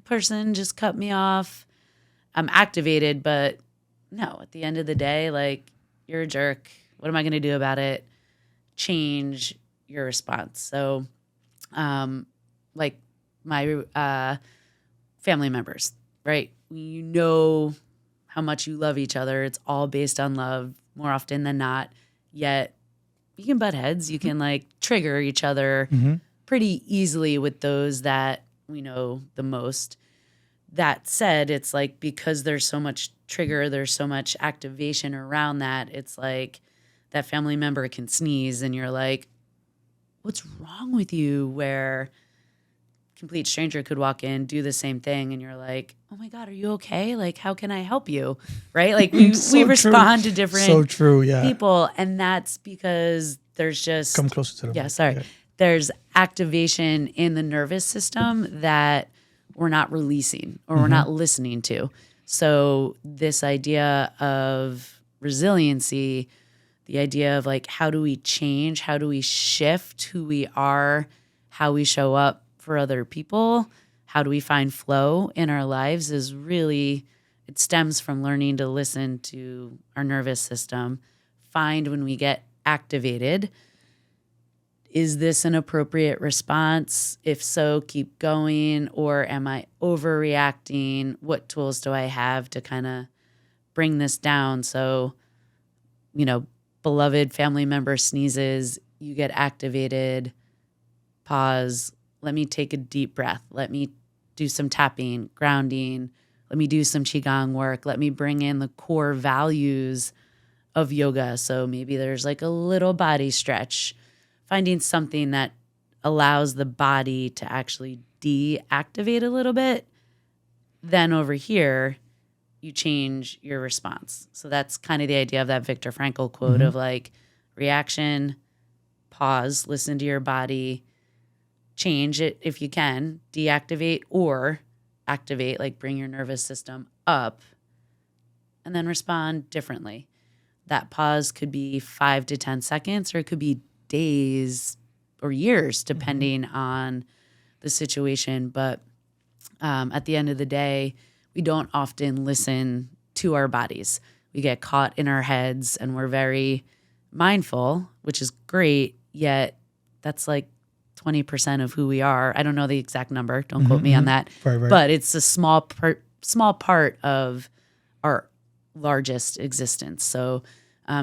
person just cut me off? I'm activated, but no, at the end of the day, like, you're a jerk. What am I going to do about it? Change your response. So, like my family members, right? You know how much you love each other. It's all based on love more often than not. Yet you can butt heads. You can like trigger each other pretty easily with those that we know the most. That said, it's like because there's so much trigger, there's so much activation around that, it's like that family member can sneeze and you're like, what's wrong with you? Where complete stranger could walk in, do the same thing, and you're like, oh my God, are you okay? Like, how can I help you? Right? Like we respond to different people. And that's because there's just come closer to the mic. Yeah. There's activation in the nervous system that we're not releasing or we're not listening to. So this idea of resiliency, the idea of like, how do we change? How do we shift who we are, how we show up for other people? How do we find flow in our lives is really, it stems from learning to listen to our nervous system, find when we get activated. Is this an appropriate response? If so, keep going. Or am I overreacting? What tools do I have to kind of bring this down? So, beloved family member sneezes, you get activated, pause, let me take a deep breath. Let me do some tapping, grounding. Let me do some Qigong work. Let me bring in the core values of yoga. So maybe there's like a little body stretch, finding something that allows the body to actually deactivate a little bit. Then over here, you change your response. So that's kind of the idea of that Viktor Frankl quote of like reaction, pause, listen to your body, change it if you can, deactivate or activate, like bring your nervous system up, and then respond differently. That pause could be 5 to 10 seconds, or it could be days or years, depending on the situation. But at the end of the day, we don't often listen to our bodies. We get caught in our heads and we're very mindful, which is great, yet that's like 20% of who we are. I don't know the exact number. Don't quote me on that. Right. But it's a small part of our largest existence. So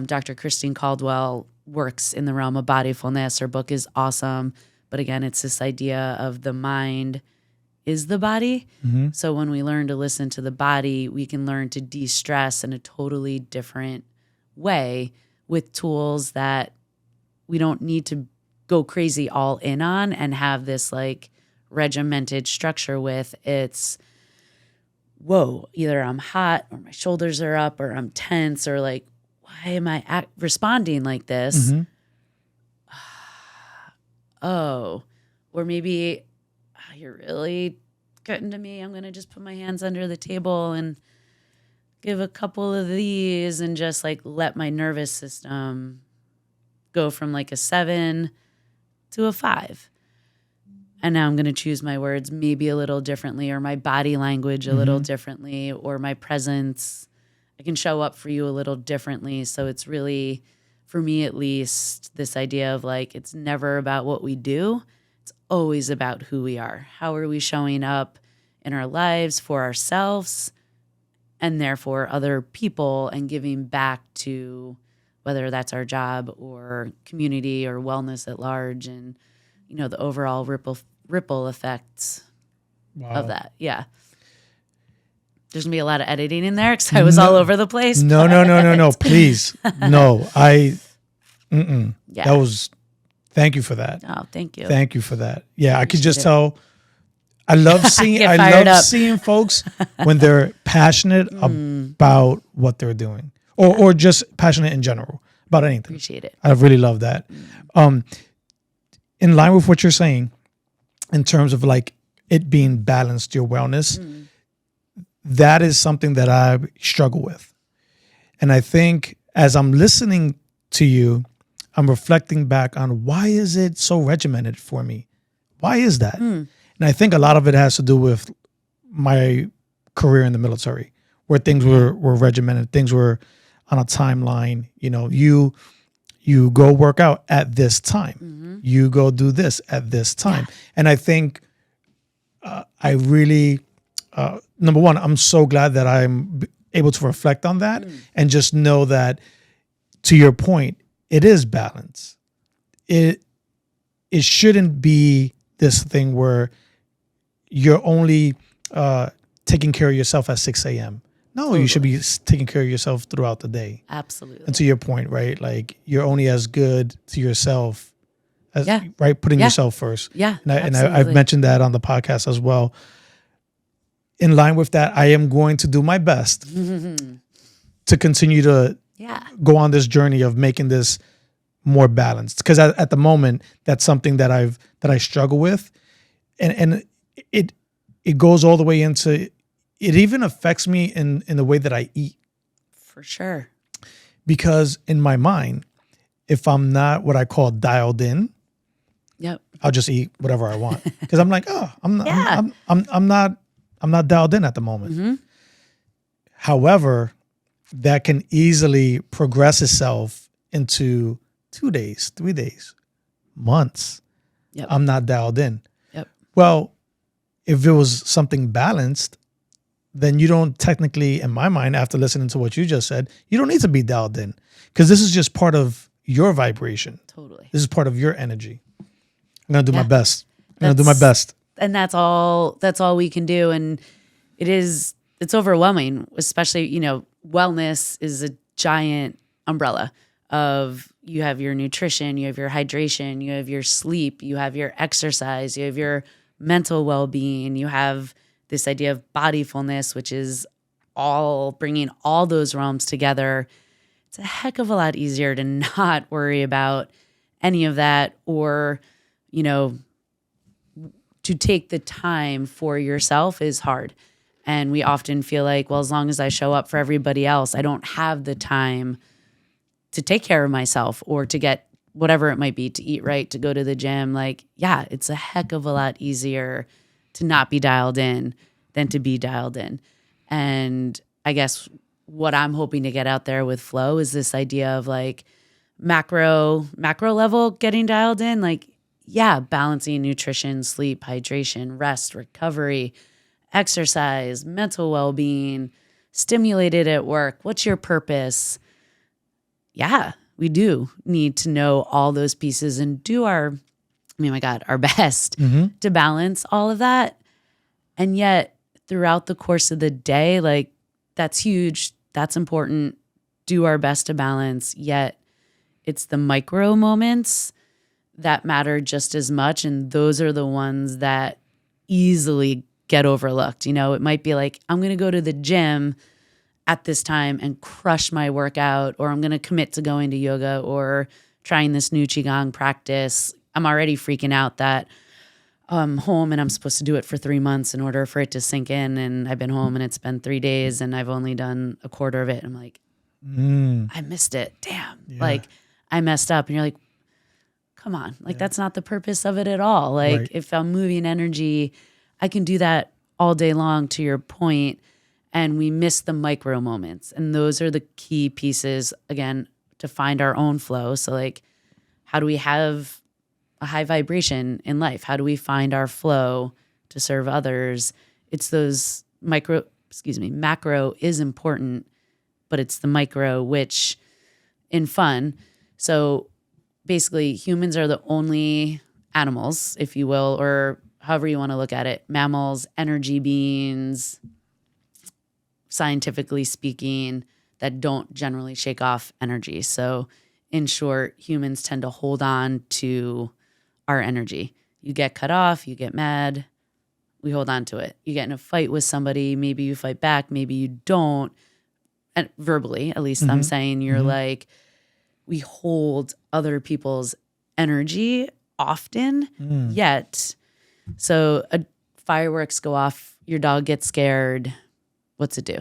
Dr. Christine Caldwell works in the realm of bodyfulness. Her book is awesome. But again, it's this idea of the mind is the body. So when we learn to listen to the body, we can learn to de-stress in a totally different way with tools that we don't need to go crazy all in on and have this like regimented structure with. It's, whoa, either I'm hot or my shoulders are up or I'm tense or like, why am I responding like this? Oh, or maybe you're really getting to me. I'm going to just put my hands under the table and give a couple of these and just like let my nervous system go from like a 7 to a 5. And now I'm going to choose my words maybe a little differently, or my body language a little differently, or my presence. I can show up for you a little differently. So it's really, for me at least, this idea of like, it's never about what we do. It's always about who we are. How are we showing up in our lives for ourselves and therefore other people, and giving back to whether that's our job or community or wellness at large, and the overall ripple effects of that. Yeah. There's gonna be a lot of editing in there because I was all over the place. No. Please. No. Yeah. That was, thank you for that. Oh, thank you. Thank you for that. Yeah, I could just tell. I love seeing folks when they're passionate about what they're doing, or just passionate in general about anything. Appreciate it. I really love that. In line with what you're saying, in terms of like it being balanced, your wellness, that is something that I struggle with. And I think as I'm listening to you, I'm reflecting back on why is it so regimented for me? Why is that? And I think a lot of it has to do with my career in the military, where things were regimented, things were on a timeline. You go work out at this time, you go do this at this time. And I think I really, number one, I'm so glad that I'm able to reflect on that and just know that, to your point, it is balance. It shouldn't be this thing where you're only taking care of yourself at 6 a.m. No, totally. You should be taking care of yourself throughout the day. Absolutely. And to your point, right? Like you're only as good to yourself as right, putting yourself first. Yeah. And I've mentioned that on the podcast as well. In line with that, I am going to do my best to continue to go on this journey of making this more balanced. Because at the moment, that's something that I struggle with, and it goes all the way into, it even affects me in the way that I eat. For sure. Because in my mind, if I'm not what I call dialed in, I'll just eat whatever I want. Because I'm like, oh, I'm not dialed in at the moment. However, that can easily progress itself into 2 days, 3 days, months, Yep. I'm not dialed in. Yep. Well, if it was something balanced, then you don't technically, in my mind, after listening to what you just said, you don't need to be dialed in, because this is just part of your vibration. Totally. This is part of your energy. I'm going to do my best. I'm going to do my That's- best. And that's all we can do. And it's overwhelming, especially, wellness is a giant umbrella of, you have your nutrition, you have your hydration, you have your sleep, you have your exercise, you have your mental well-being, you have this idea of bodyfulness, which is all bringing all those realms together. It's a heck of a lot easier to not worry about any of that, or, to take the time for yourself is hard. And we often feel like, well, as long as I show up for everybody else, I don't have the time to take care of myself, or to get whatever it might be, to eat right, to go to the gym. Like, yeah, it's a heck of a lot easier to not be dialed in than to be dialed in. And I guess what I'm hoping to get out there with flow is this idea of like macro level getting dialed in. Like, yeah, balancing nutrition, sleep, hydration, rest, recovery, exercise, mental well-being, stimulated at work. What's your purpose? Yeah, we do need to know all those pieces and do our best to balance all of that. And yet throughout the course of the day, like, that's huge. That's important. Do our best to balance. Yet it's the micro moments that matter just as much. And those are the ones that easily get overlooked. It might be like, I'm going to go to the gym at this time and crush my workout, or I'm going to commit to going to yoga or trying this new Qigong practice. I'm already freaking out that I'm home and I'm supposed to do it for 3 months in order for it to sink in. And I've been home and it's been 3 days and I've only done a quarter of it. I'm like, I missed it. Damn. Yeah. Like, I messed up. And you're like, come on. Like, that's not the purpose of it at all. Like, Right. if I'm moving energy, I can do that all day long, to your point. And we miss the micro moments. And those are the key pieces, again, to find our own flow. So like, how do we have a high vibration in life? How do we find our flow to serve others? It's those macro is important, but it's the micro, which in fun. So basically humans are the only animals, if you will, or however you want to look at it, mammals, energy beings, scientifically speaking, that don't generally shake off energy. So in short, humans tend to hold on to our energy. You get cut off, you get mad, we hold on to it. You get in a fight with somebody, maybe you fight back, maybe you don't. And verbally, at least I'm saying, you're like, we hold other people's energy often, yet. So fireworks go off, your dog gets scared. What's it do?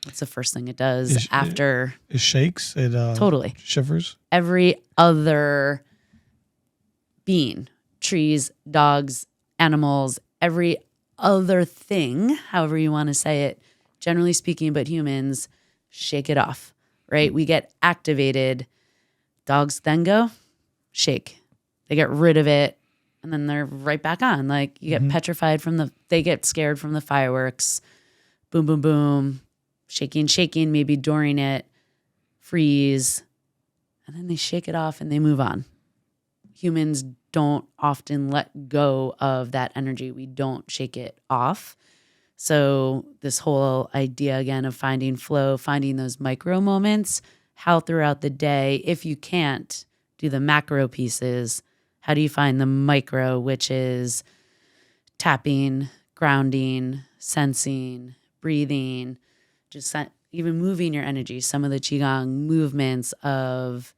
What's the first thing it does after? It shakes. It Totally shivers. Every other being, trees, dogs, animals, every other thing, however you want to say it, generally speaking, but humans shake it off, right? We get activated. Dogs then go shake. They get rid of it, and then they're right back on. Like, you get petrified they get scared from the fireworks. Boom, boom, boom. Shaking, maybe during it, freeze, and then they shake it off and they move on. Humans don't often let go of that energy. We don't shake it off. So this whole idea, again, of finding flow, finding those micro moments, how throughout the day, if you can't do the macro pieces, how do you find the micro, which is tapping, grounding, sensing, breathing, just even moving your energy. Some of the Qigong movements of,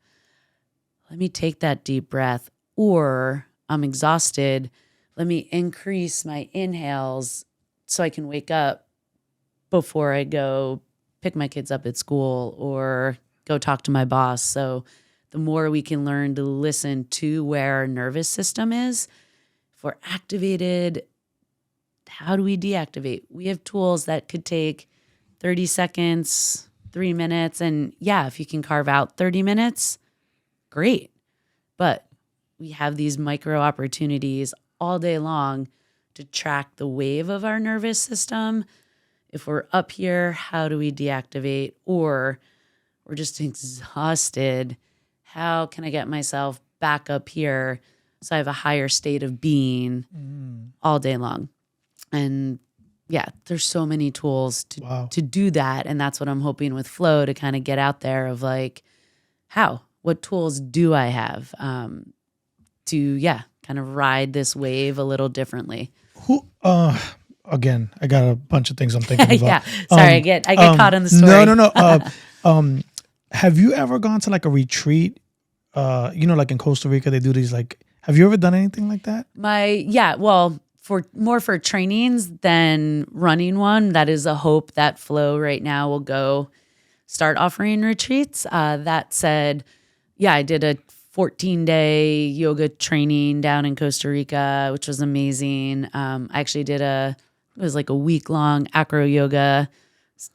let me take that deep breath, or I'm exhausted, let me increase my inhales so I can wake up before I go pick my kids up at school or go talk to my boss. So the more we can learn to listen to where our nervous system is, if we're activated, how do we deactivate? We have tools that could take 30 seconds, 3 minutes. And yeah, if you can carve out 30 minutes, great. But we have these micro opportunities all day long to track the wave of our nervous system. If we're up here, how do we deactivate? Or we're just exhausted. How can I get myself back up here so I have a higher state of being all day long? And yeah, there's so many tools to do that. And that's what I'm hoping with Flow, to kind of get out there of like, what tools do I have to kind of ride this wave a little differently? Again, I got a bunch of things I'm thinking about. Yeah, sorry, I get caught in the story. No. Have you ever gone to like a retreat? Like in Costa Rica, they do these like. Have you ever done anything like that? For trainings than running one. That is a hope that Flow right now will go start offering retreats. That said, I did a 14-day yoga training down in Costa Rica, which was amazing. I actually did it was like a week-long acro yoga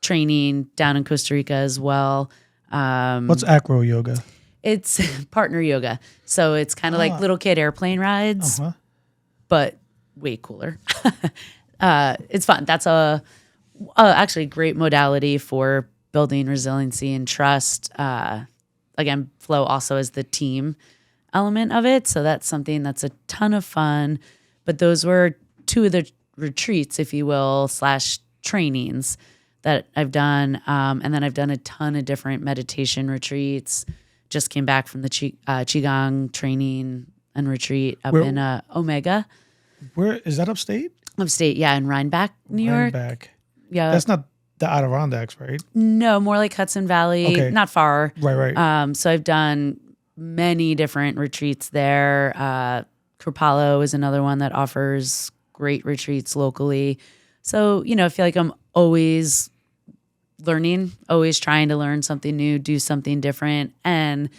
training down in Costa Rica as well. What's acro yoga? It's partner yoga. So it's kind of like little kid airplane rides, but way cooler. It's fun. That's actually great modality for building resiliency and trust. Again, Flow also is the team element of it. So that's something that's a ton of fun. But those were two of the retreats, if you will, / trainings that I've done. And then I've done a ton of different meditation retreats. Just came back from the Qigong training and retreat up in Omega. Where is that, upstate? Upstate, yeah, in Rhinebeck, New York. Rhinebeck. Yeah. That's not the Adirondacks, right? No, more like Hudson Valley, Okay. not far. Right. So I've done many different retreats there. Kripalu is another one that offers great retreats locally. So, I feel like I'm always learning, always trying to learn something new, do something different. And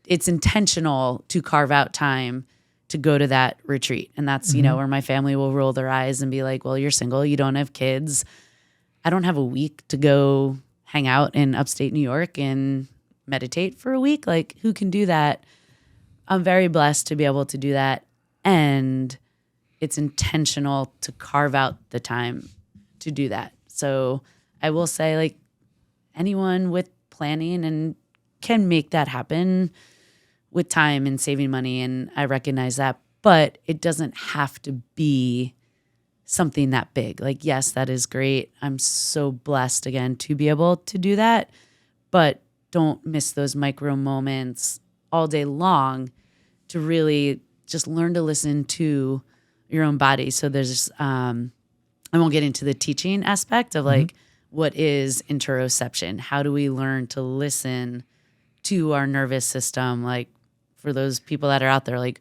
it's intentional to carve out time to go to that retreat. And that's, where my family will roll their eyes and be like, well, you're single, you don't have kids. I don't have a week to go hang out in upstate New York and meditate for a week. Like, who can do that? I'm very blessed to be able to do that. And it's intentional to carve out the time to do that. So I will say, like, anyone with planning and can make that happen with time and saving money. And I recognize that, but it doesn't have to be something that big. Like, yes, that is great. I'm so blessed again to be able to do that, but don't miss those micro moments all day long to really just learn to listen to your own body. So there's, I won't get into the teaching aspect of like, what is interoception? How do we learn to listen to our nervous system? Like, for those people that are out there, like,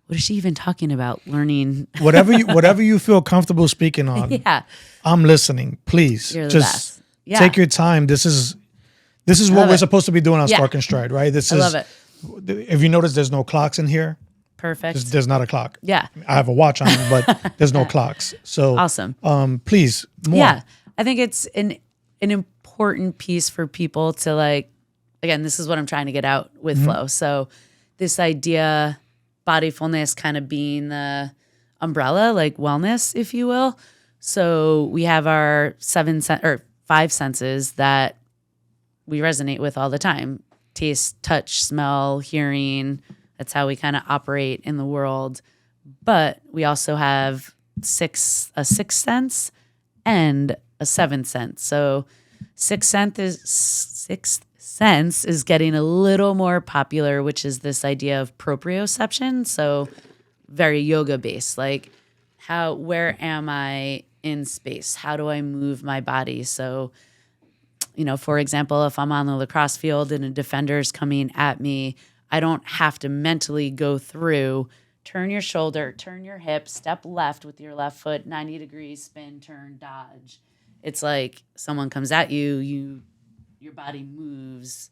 what is she even talking about? Learning whatever you feel comfortable speaking on. Yeah, I'm listening. Please, you're the just best. Yeah. take your time. This is what we're supposed to be doing on Yeah. Spark.N.Stride, right? I love it. If you notice, there's no clocks in here. Perfect. There's not a clock. Yeah. I have a watch on, but there's no clocks. So Awesome. Please, more. Yeah, I think it's an important piece for people to, like, again, this is what I'm trying to get out with Flow. So this idea, bodyfulness kind of being the umbrella, like wellness, if you will. So we have our 5 senses that we resonate with all the time: taste, touch, smell, hearing. That's how we kind of operate in the world. But we also have a sixth sense and a 7th sense. So sixth sense is getting a little more popular, which is this idea of proprioception. So very yoga based, like where am I in space? How do I move my body? So, for example, if I'm on the lacrosse field and a defender is coming at me, I don't have to mentally go through, turn your shoulder, turn your hip, step left with your left foot, 90 degrees, spin, turn, dodge. It's like someone comes at you, your body moves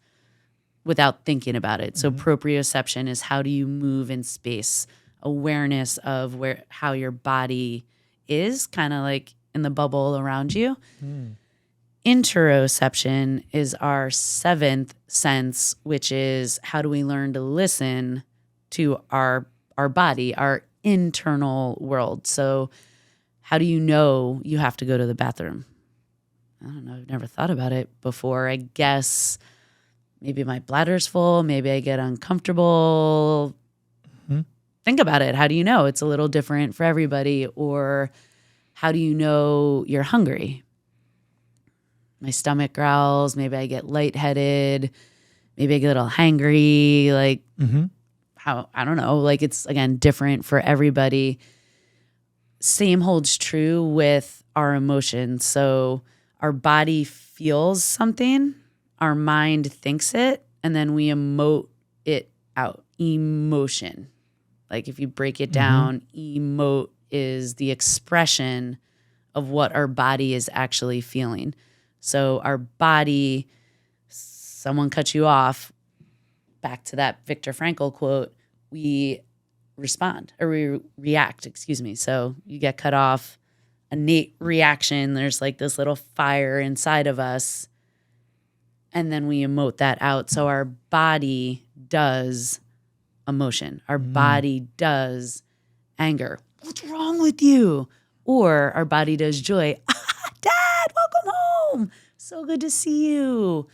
without thinking about it. So proprioception is how do you move in space, awareness of how your body is, kind of like in the bubble around you. interoception is our seventh sense, which is how do we learn to listen to our body, our internal world. So how do you know you have to go to the bathroom? I don't know. I've never thought about it before. I guess maybe my bladder's full. Maybe I get uncomfortable. Mhm. Think about it. How do you know? It's a little different for everybody. Or how do you know you're hungry? My stomach growls. Maybe I get lightheaded. Maybe I get a little hangry. Like, I don't know. Like, it's, again, different for everybody. Same holds true with our emotions. So our body feels something, our mind thinks it, and then we emote it out. Emotion. Like, if you break it down, emote is the expression of what our body is actually feeling. So our body, someone cut you off, back to that Viktor Frankl quote, we respond or we react, excuse me. So you get cut off, innate reaction. There's like this little fire inside of us. And then we emote that out. So our body does emotion. Our body does anger. What's wrong with you? Or our body does joy. Dad, welcome home. So good to see you.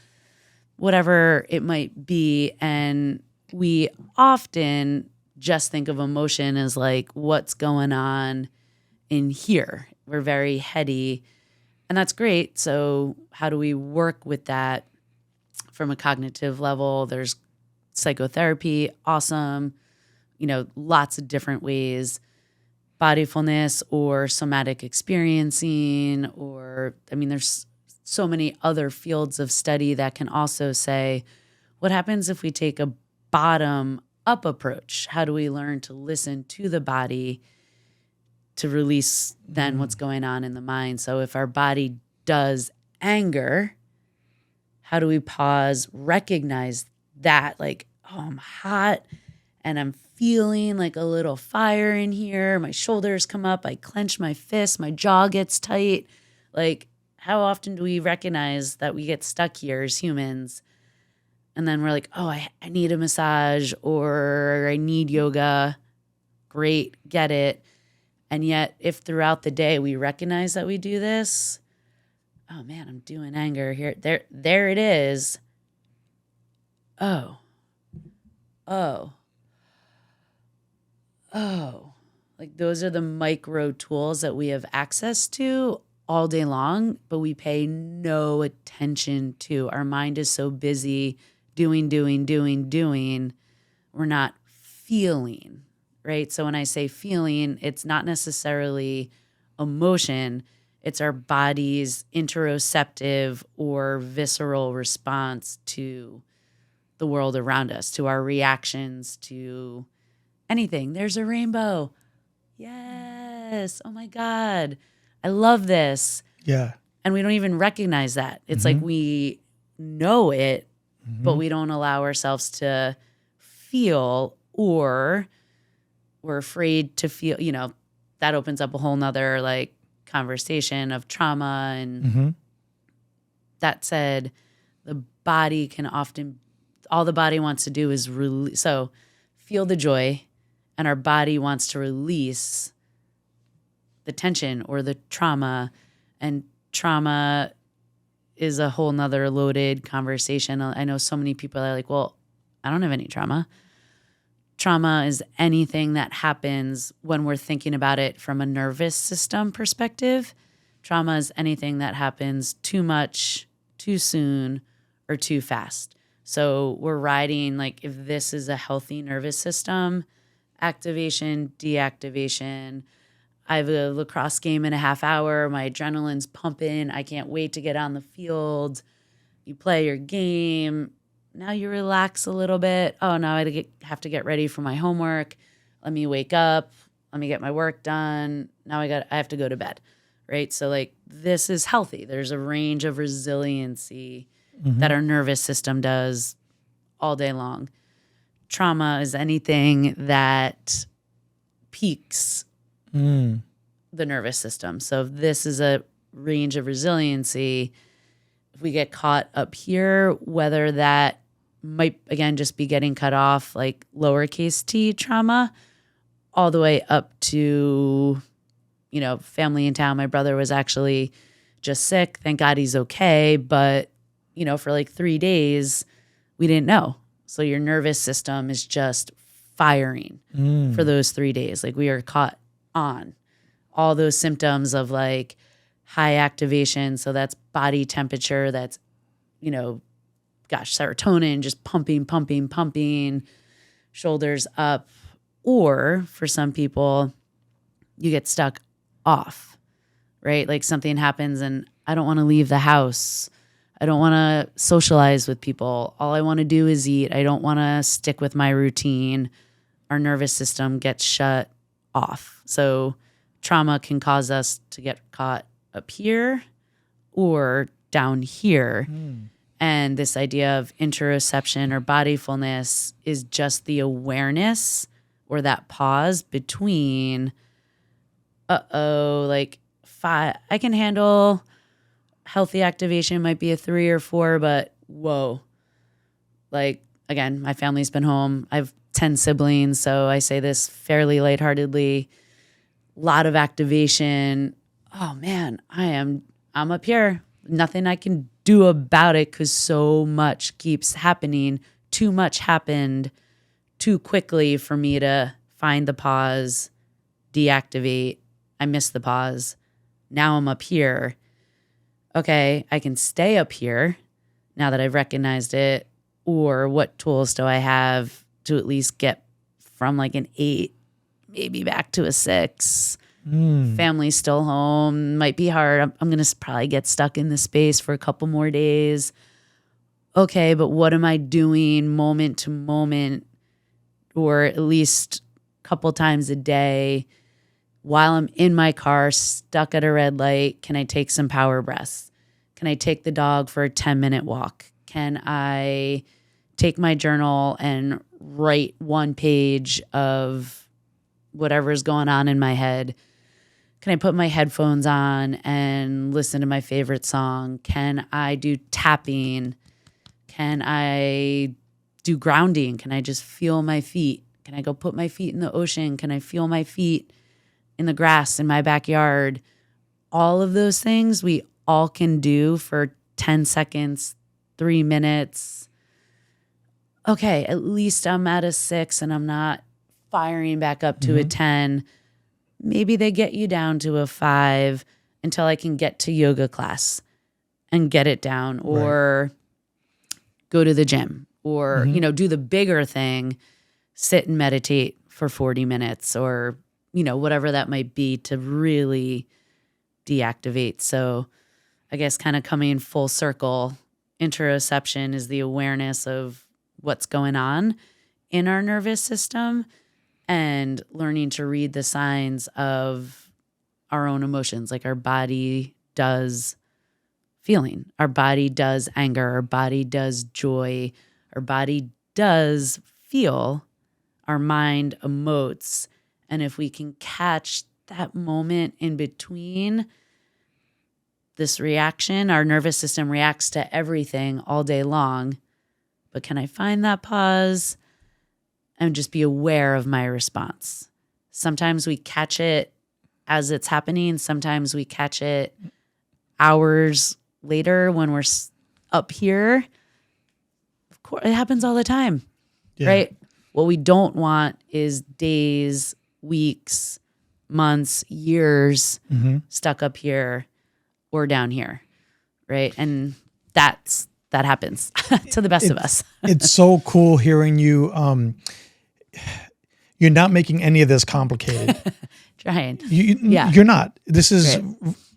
Whatever it might be. And we often just think of emotion as like what's going on in here. We're very heady, and that's great. So how do we work with that from a cognitive level? There's psychotherapy, awesome, lots of different ways. Bodyfulness or somatic experiencing, or, there's so many other fields of study that can also say, what happens if we take a bottom up approach? How do we learn to listen to the body to release then what's going on in the mind? So if our body does anger, how do we pause, recognize that, like, oh, I'm hot and I'm feeling like a little fire in here. My shoulders come up. I clench my fists. My jaw gets tight. Like, how often do we recognize that we get stuck here as humans? And then we're like, oh, I need a massage or I need yoga. Great, get it. And yet, if throughout the day we recognize that we do this, oh man, I'm doing anger here. There it is. Oh. Like, those are the micro tools that we have access to all day long, but we pay no attention to. Our mind is so busy doing. We're not feeling, right? So when I say feeling, it's not necessarily emotion. It's our body's interoceptive or visceral response to the world around us, to our reactions to anything. There's a rainbow. Yes. Oh my God. I love this. Yeah. And we don't even recognize that. It's like we know it, but we don't allow ourselves to feel, or we're afraid to feel, that opens up a whole nother like conversation of trauma. And that said, the body can often, all the body wants to do is release. So feel the joy, and our body wants to release the tension or the trauma. And trauma is a whole nother loaded conversation. I know so many people are like, well, I don't have any trauma. Trauma is anything that happens when we're thinking about it from a nervous system perspective. Trauma is anything that happens too much, too soon, or too fast. So we're riding, like, if this is a healthy nervous system, activation, deactivation. I have a lacrosse game in a half hour. My adrenaline's pumping. I can't wait to get on the field. You play your game. Now you relax a little bit. Oh, now I have to get ready for my homework. Let me wake up. Let me get my work done. Now I have to go to bed, right? So like, this is healthy. There's a range of resiliency that our nervous system does all day long. Trauma is anything that peaks the nervous system. So if this is a range of resiliency, if we get caught up here, whether that might, again, just be getting cut off, like lowercase t trauma, all the way up to, family in town. My brother was actually just sick. Thank God he's okay. But, for like 3 days, we didn't know. So your nervous system is just firing for those 3 days. Like we are caught on all those symptoms of like high activation. So that's body temperature. That's, serotonin just pumping, shoulders up. Or for some people, you get stuck off, right? Like something happens and I don't want to leave the house. I don't want to socialize with people. All I want to do is eat. I don't want to stick with my routine. Our nervous system gets shut off. So trauma can cause us to get caught up here or down here. And this idea of interoception or bodyfulness is just the awareness or that pause between, like 5, I can handle healthy activation, might be a 3 or 4, but whoa. Like, again, my family's been home. I have 10 siblings, so I say this fairly lightheartedly. Lot of activation. Oh man, I'm up here. Nothing I can do about it because so much keeps happening. Too much happened too quickly for me to find the pause, deactivate. I missed the pause. Now I'm up here. Okay, I can stay up here now that I've recognized it. Or what tools do I have to at least get from like an 8, maybe back to a 6? Family's still home. Might be hard. I'm going to probably get stuck in this space for a couple more days. Okay, but what am I doing moment to moment, or at least a couple times a day while I'm in my car, stuck at a red light? Can I take some power breaths? Can I take the dog for a 10-minute walk? Can I take my journal and write 1 page of whatever's going on in my head? Can I put my headphones on and listen to my favorite song? Can I do tapping? Can I do grounding? Can I just feel my feet? Can I go put my feet in the ocean? Can I feel my feet in the grass in my backyard? All of those things we all can do for 10 seconds, 3 minutes. Okay, at least I'm at a 6 and I'm not firing back up to a 10. Maybe they get you down to a 5 until I can get to yoga class and get it down, or go to the gym, or, do the bigger thing, sit and meditate for 40 minutes or, whatever that might be to really deactivate. So I guess kind of coming full circle, interoception is the awareness of what's going on in our nervous system and learning to read the signs of our own emotions. Like our body does feeling, our body does anger, our body does joy, our body does feel, our mind emotes. And if we can catch that moment in between this reaction, our nervous system reacts to everything all day long. But can I find that pause and just be aware of my response? Sometimes we catch it as it's happening. Sometimes we catch it hours later when we're up here. Of course, it happens all the time, right? What we don't want is days, weeks, months, years stuck up here or down here, right? And that happens to the best of us. It's so cool hearing you. You're not making any of this complicated. Trying. You're not. This is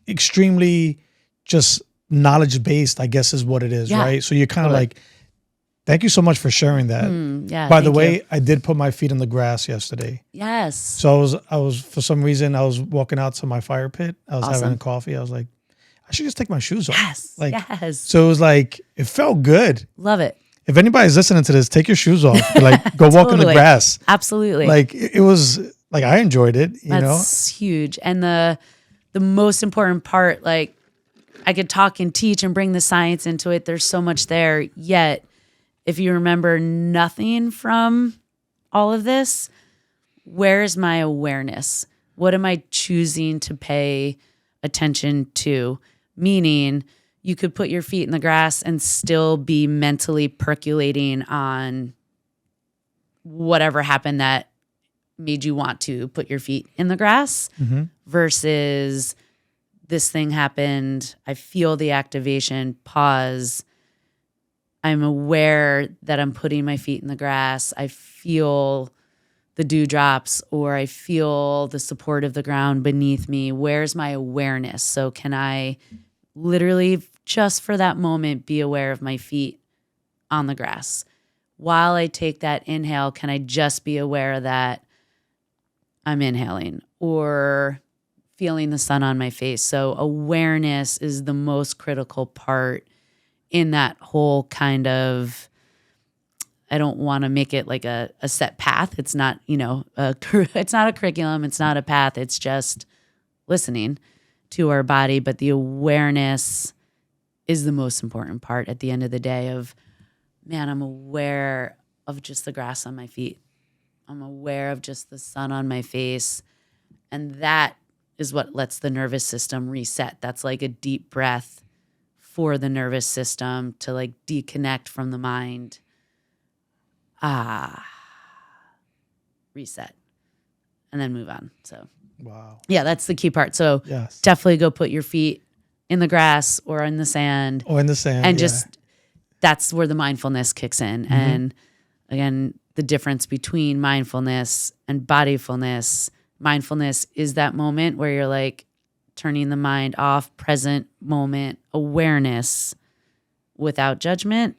extremely just knowledge-based, I guess is what it is, right? So you're kind of like, thank you so much for sharing that. By the way, I did put my feet in the grass yesterday. Yes. So I was for some reason, I was walking out to my fire pit. I was having a coffee. I was like, I should just take my shoes off. Yes. So it was like, it felt good. Love it. If anybody's listening to this, take your shoes off. Like, go walk in the grass. Absolutely. Like, it was like, I enjoyed it, you know? That's huge. And the most important part, like, I could talk and teach and bring the science into it. There's so much there. Yet, if you remember nothing from all of this, where's my awareness? What am I choosing to pay attention to? Meaning, you could put your feet in the grass and still be mentally percolating on whatever happened that made you want to put your feet in the grass versus this thing happened. I feel the activation, pause. I'm aware that I'm putting my feet in the grass. I feel the dewdrops, or I feel the support of the ground beneath me. Where's my awareness? So can I literally just for that moment be aware of my feet on the grass? While I take that inhale, can I just be aware that I'm inhaling or feeling the sun on my face? So awareness is the most critical part in that whole kind of, I don't want to make it like a set path. It's not, it's not a curriculum. It's not a path. It's just listening to our body. But the awareness is the most important part at the end of the day of, man, I'm aware of just the grass on my feet. I'm aware of just the sun on my face. And that is what lets the nervous system reset. That's like a deep breath for the nervous system to like deconnect from the mind. Reset. And then move on. So, wow. Yeah, that's the key part. So Yes. Definitely go put your feet in the grass or in the sand. And just, that's where the mindfulness kicks in. And again, the difference between mindfulness and bodyfulness. Mindfulness is that moment where you're like turning the mind off, present moment, awareness without judgment.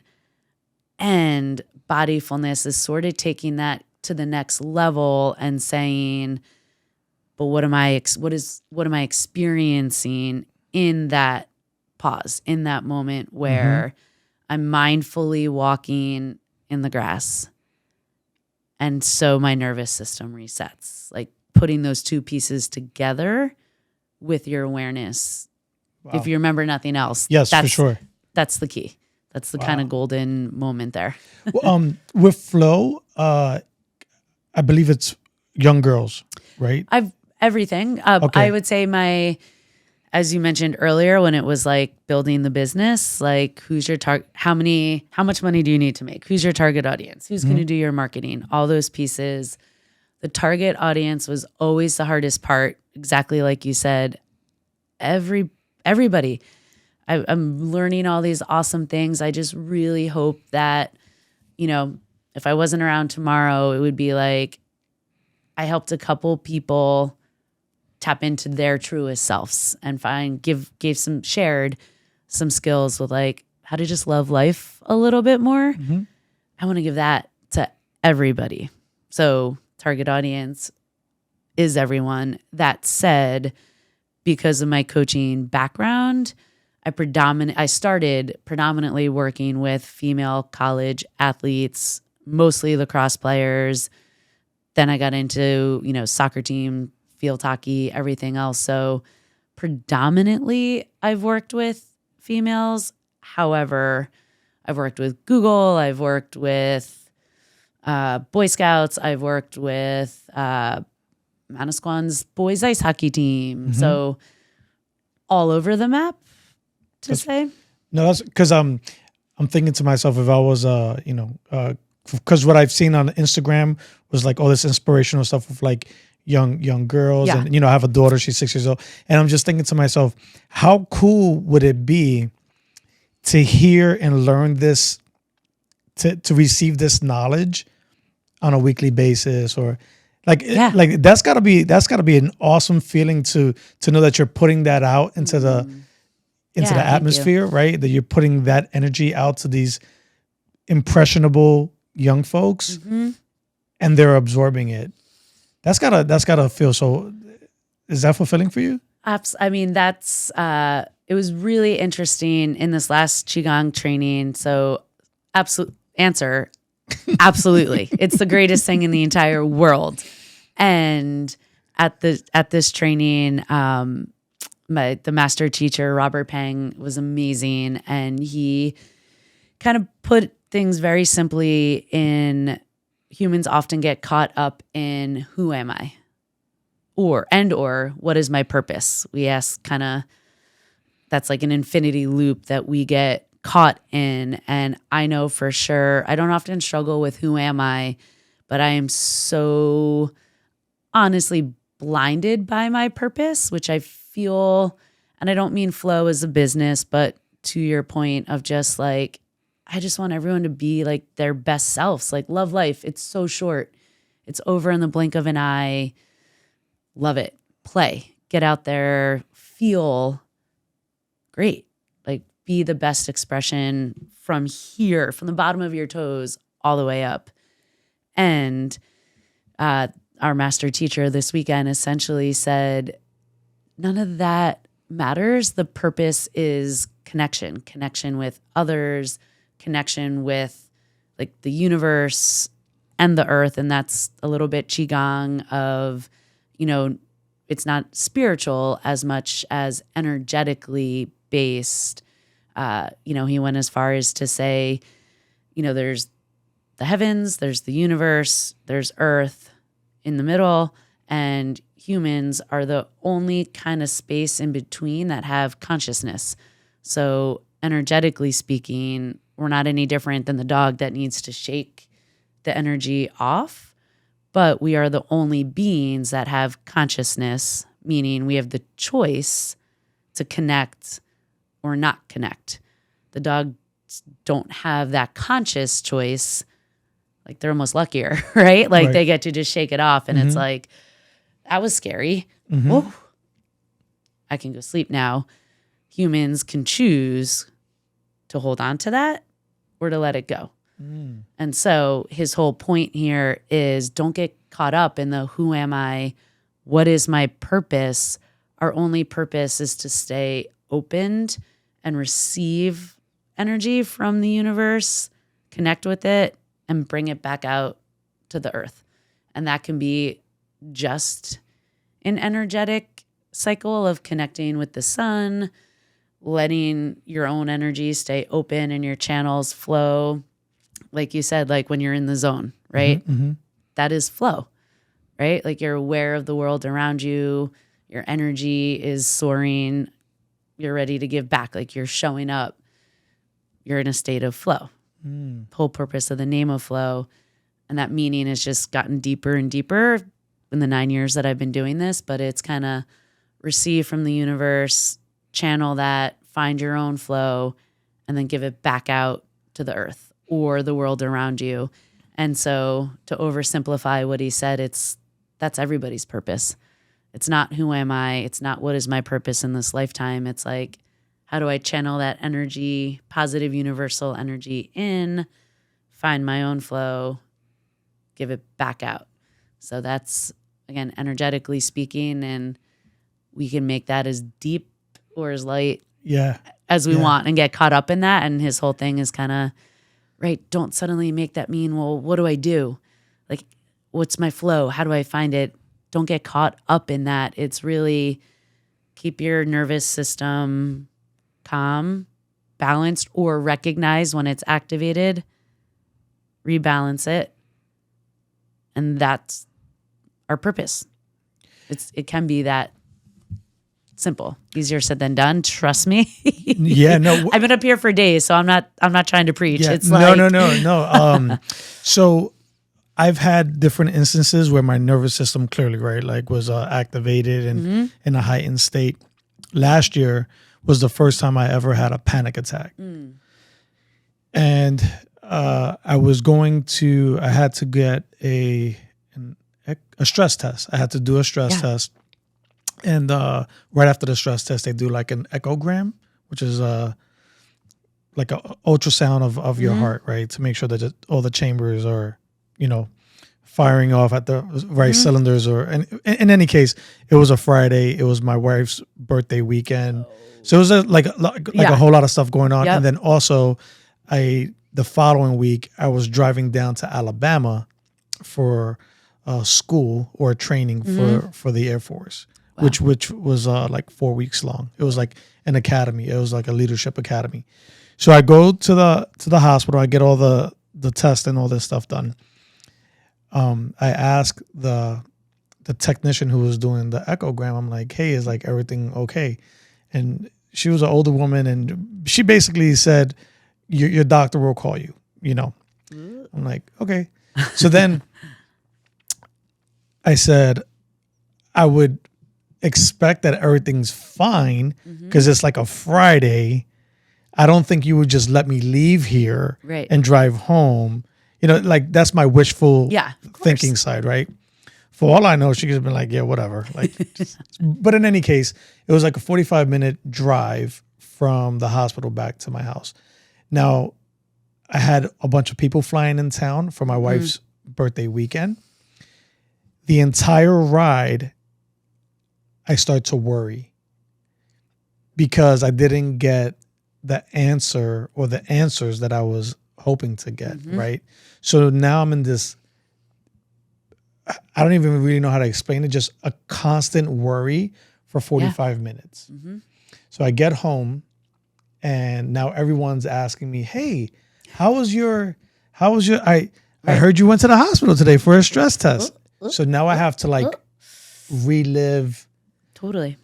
And bodyfulness is sort of taking that to the next level and saying, but what am I experiencing in that pause, in that moment where I'm mindfully walking in the grass? And so my nervous system resets, like putting those two pieces together with your awareness. Wow. If you remember nothing else. Yes, for sure. That's the key. That's the kind of golden moment there. With flow, I believe it's young girls, right? Everything. Okay. I would say as you mentioned earlier, when it was like building the business, like who's your target? How much money do you need to make? Who's your target audience? Who's going to do your marketing? All those pieces. The target audience was always the hardest part. Exactly like you said. Everybody. I'm learning all these awesome things. I just really hope that, if I wasn't around tomorrow, it would be like I helped a couple people tap into their truest selves and shared some skills with like how to just love life a little bit more. I want to give that to everybody. So target audience is everyone. That said, because of my coaching background, I started predominantly working with female college athletes, mostly lacrosse players. Then I got into, soccer team, field hockey, everything else. So predominantly I've worked with females. However, I've worked with Google. I've worked with Boy Scouts. I've worked with Manasquan's boys ice hockey team. So all over the map. No, that's because I'm thinking to myself, if I was because what I've seen on Instagram was like all this inspirational stuff with like young girls, and I have a daughter, she's 6 years old, and I'm just thinking to myself, how cool would it be to hear and learn this, to receive this knowledge on a weekly basis, or like that's gotta be an awesome feeling to know that you're putting that out into the atmosphere, right? That you're putting that energy out to these impressionable young folks, and they're absorbing it. That's gotta feel so. Is that fulfilling for you? I mean, it was really interesting in this last Qigong training. So, absolutely, it's the greatest thing in the entire world. And at this training, the master teacher, Robert Pang, was amazing. And he kind of put things very simply in humans often get caught up in who am I? Or what is my purpose? We ask kind of, that's like an infinity loop that we get caught in. And I know for sure, I don't often struggle with who am I, but I am so honestly blinded by my purpose, which I feel, and I don't mean flow as a business, but to your point of just like, I just want everyone to be like their best selves, like love life. It's so short. It's over in the blink of an eye. Love it. Play, get out there, feel great. Like be the best expression from here, from the bottom of your toes all the way up. And our master teacher this weekend essentially said, none of that matters. The purpose is connection with others, connection with like the universe and the earth. And that's a little bit Qigong of, it's not spiritual as much as energetically based. He went as far as to say, there's the heavens, there's the universe, there's earth in the middle, and humans are the only kind of space in between that have consciousness. So energetically speaking, we're not any different than the dog that needs to shake the energy off, but we are the only beings that have consciousness, meaning we have the choice to connect or not connect. The dogs don't have that conscious choice. Like they're almost luckier, right? Like Right. they get to just shake it off, and it's like, that was scary. Whoa. I can go sleep now. Humans can choose to hold on to that or to let it go. And so his whole point here is don't get caught up in the who am I? What is my purpose? Our only purpose is to stay opened and receive energy from the universe, connect with it, and bring it back out to the earth. And that can be just an energetic cycle of connecting with the sun, letting your own energy stay open and your channels flow. Like you said, like when you're in the zone, right? That is flow, right? Like you're aware of the world around you. Your energy is soaring. You're ready to give back. Like you're showing up. You're in a state of flow. The whole purpose of the name of flow. And that meaning has just gotten deeper and deeper in the 9 years that I've been doing this. But it's kind of receive from the universe, channel that, find your own flow, and then give it back out to the earth or the world around you. And so to oversimplify what he said, that's everybody's purpose. It's not who am I? It's not what is my purpose in this lifetime. It's like, how do I channel that energy, positive universal energy in, find my own flow, give it back out. So that's, again, energetically speaking, and we can make that as deep or as light as we want and get caught up in that. And his whole thing is kind of, right, don't suddenly make that mean, well, what do I do? Like, what's my flow? How do I find it? Don't get caught up in that. It's really keep your nervous system calm, balanced, or recognize when it's activated, rebalance it. And that's our purpose. It can be that simple. Easier said than done. Trust me. Yeah, no. I've been up here for days, so I'm not trying to preach. Yeah, It's like no. So I've had different instances where my nervous system clearly, right, like was activated and in a heightened state. Last year was the first time I ever had a panic attack. And I had to get a stress test. I had to do a stress test. And right after the stress test, they do like an echogram, which is like an ultrasound of your heart, right? To make sure that all the chambers are, firing off at the right cylinders. Or in any case, it was a Friday. It was my wife's birthday weekend. So it was like a whole lot of stuff going on. And then also the following week, I was driving down to Alabama for school or training for the Air Force. which was like 4 weeks long. It was like an academy. It was like a leadership academy. So I go to the hospital. I get all the tests and all this stuff done. I ask the technician who was doing the echogram, I'm like, hey, is like everything okay? And she was an older woman, and she basically said, your doctor will call you, you know. I'm like, okay. So then I said, I would expect that everything's fine because it's like a Friday. I don't think you would just let me leave here and drive home. You know, like that's my wishful thinking side, right? For all I know, she could have been like, yeah, whatever. Like, but in any case, it was like a 45-minute drive from the hospital back to my house. Now, I had a bunch of people flying in town for my wife's birthday weekend. The entire ride, I start to worry because I didn't get the answer or the answers that I was hoping to get, right? So now I'm in this, I don't even really know how to explain it, just a constant worry for 45 minutes. So I get home and now everyone's asking me, hey, how was your, I heard you went to the hospital today for a stress test. So now I have to like relive. Totally.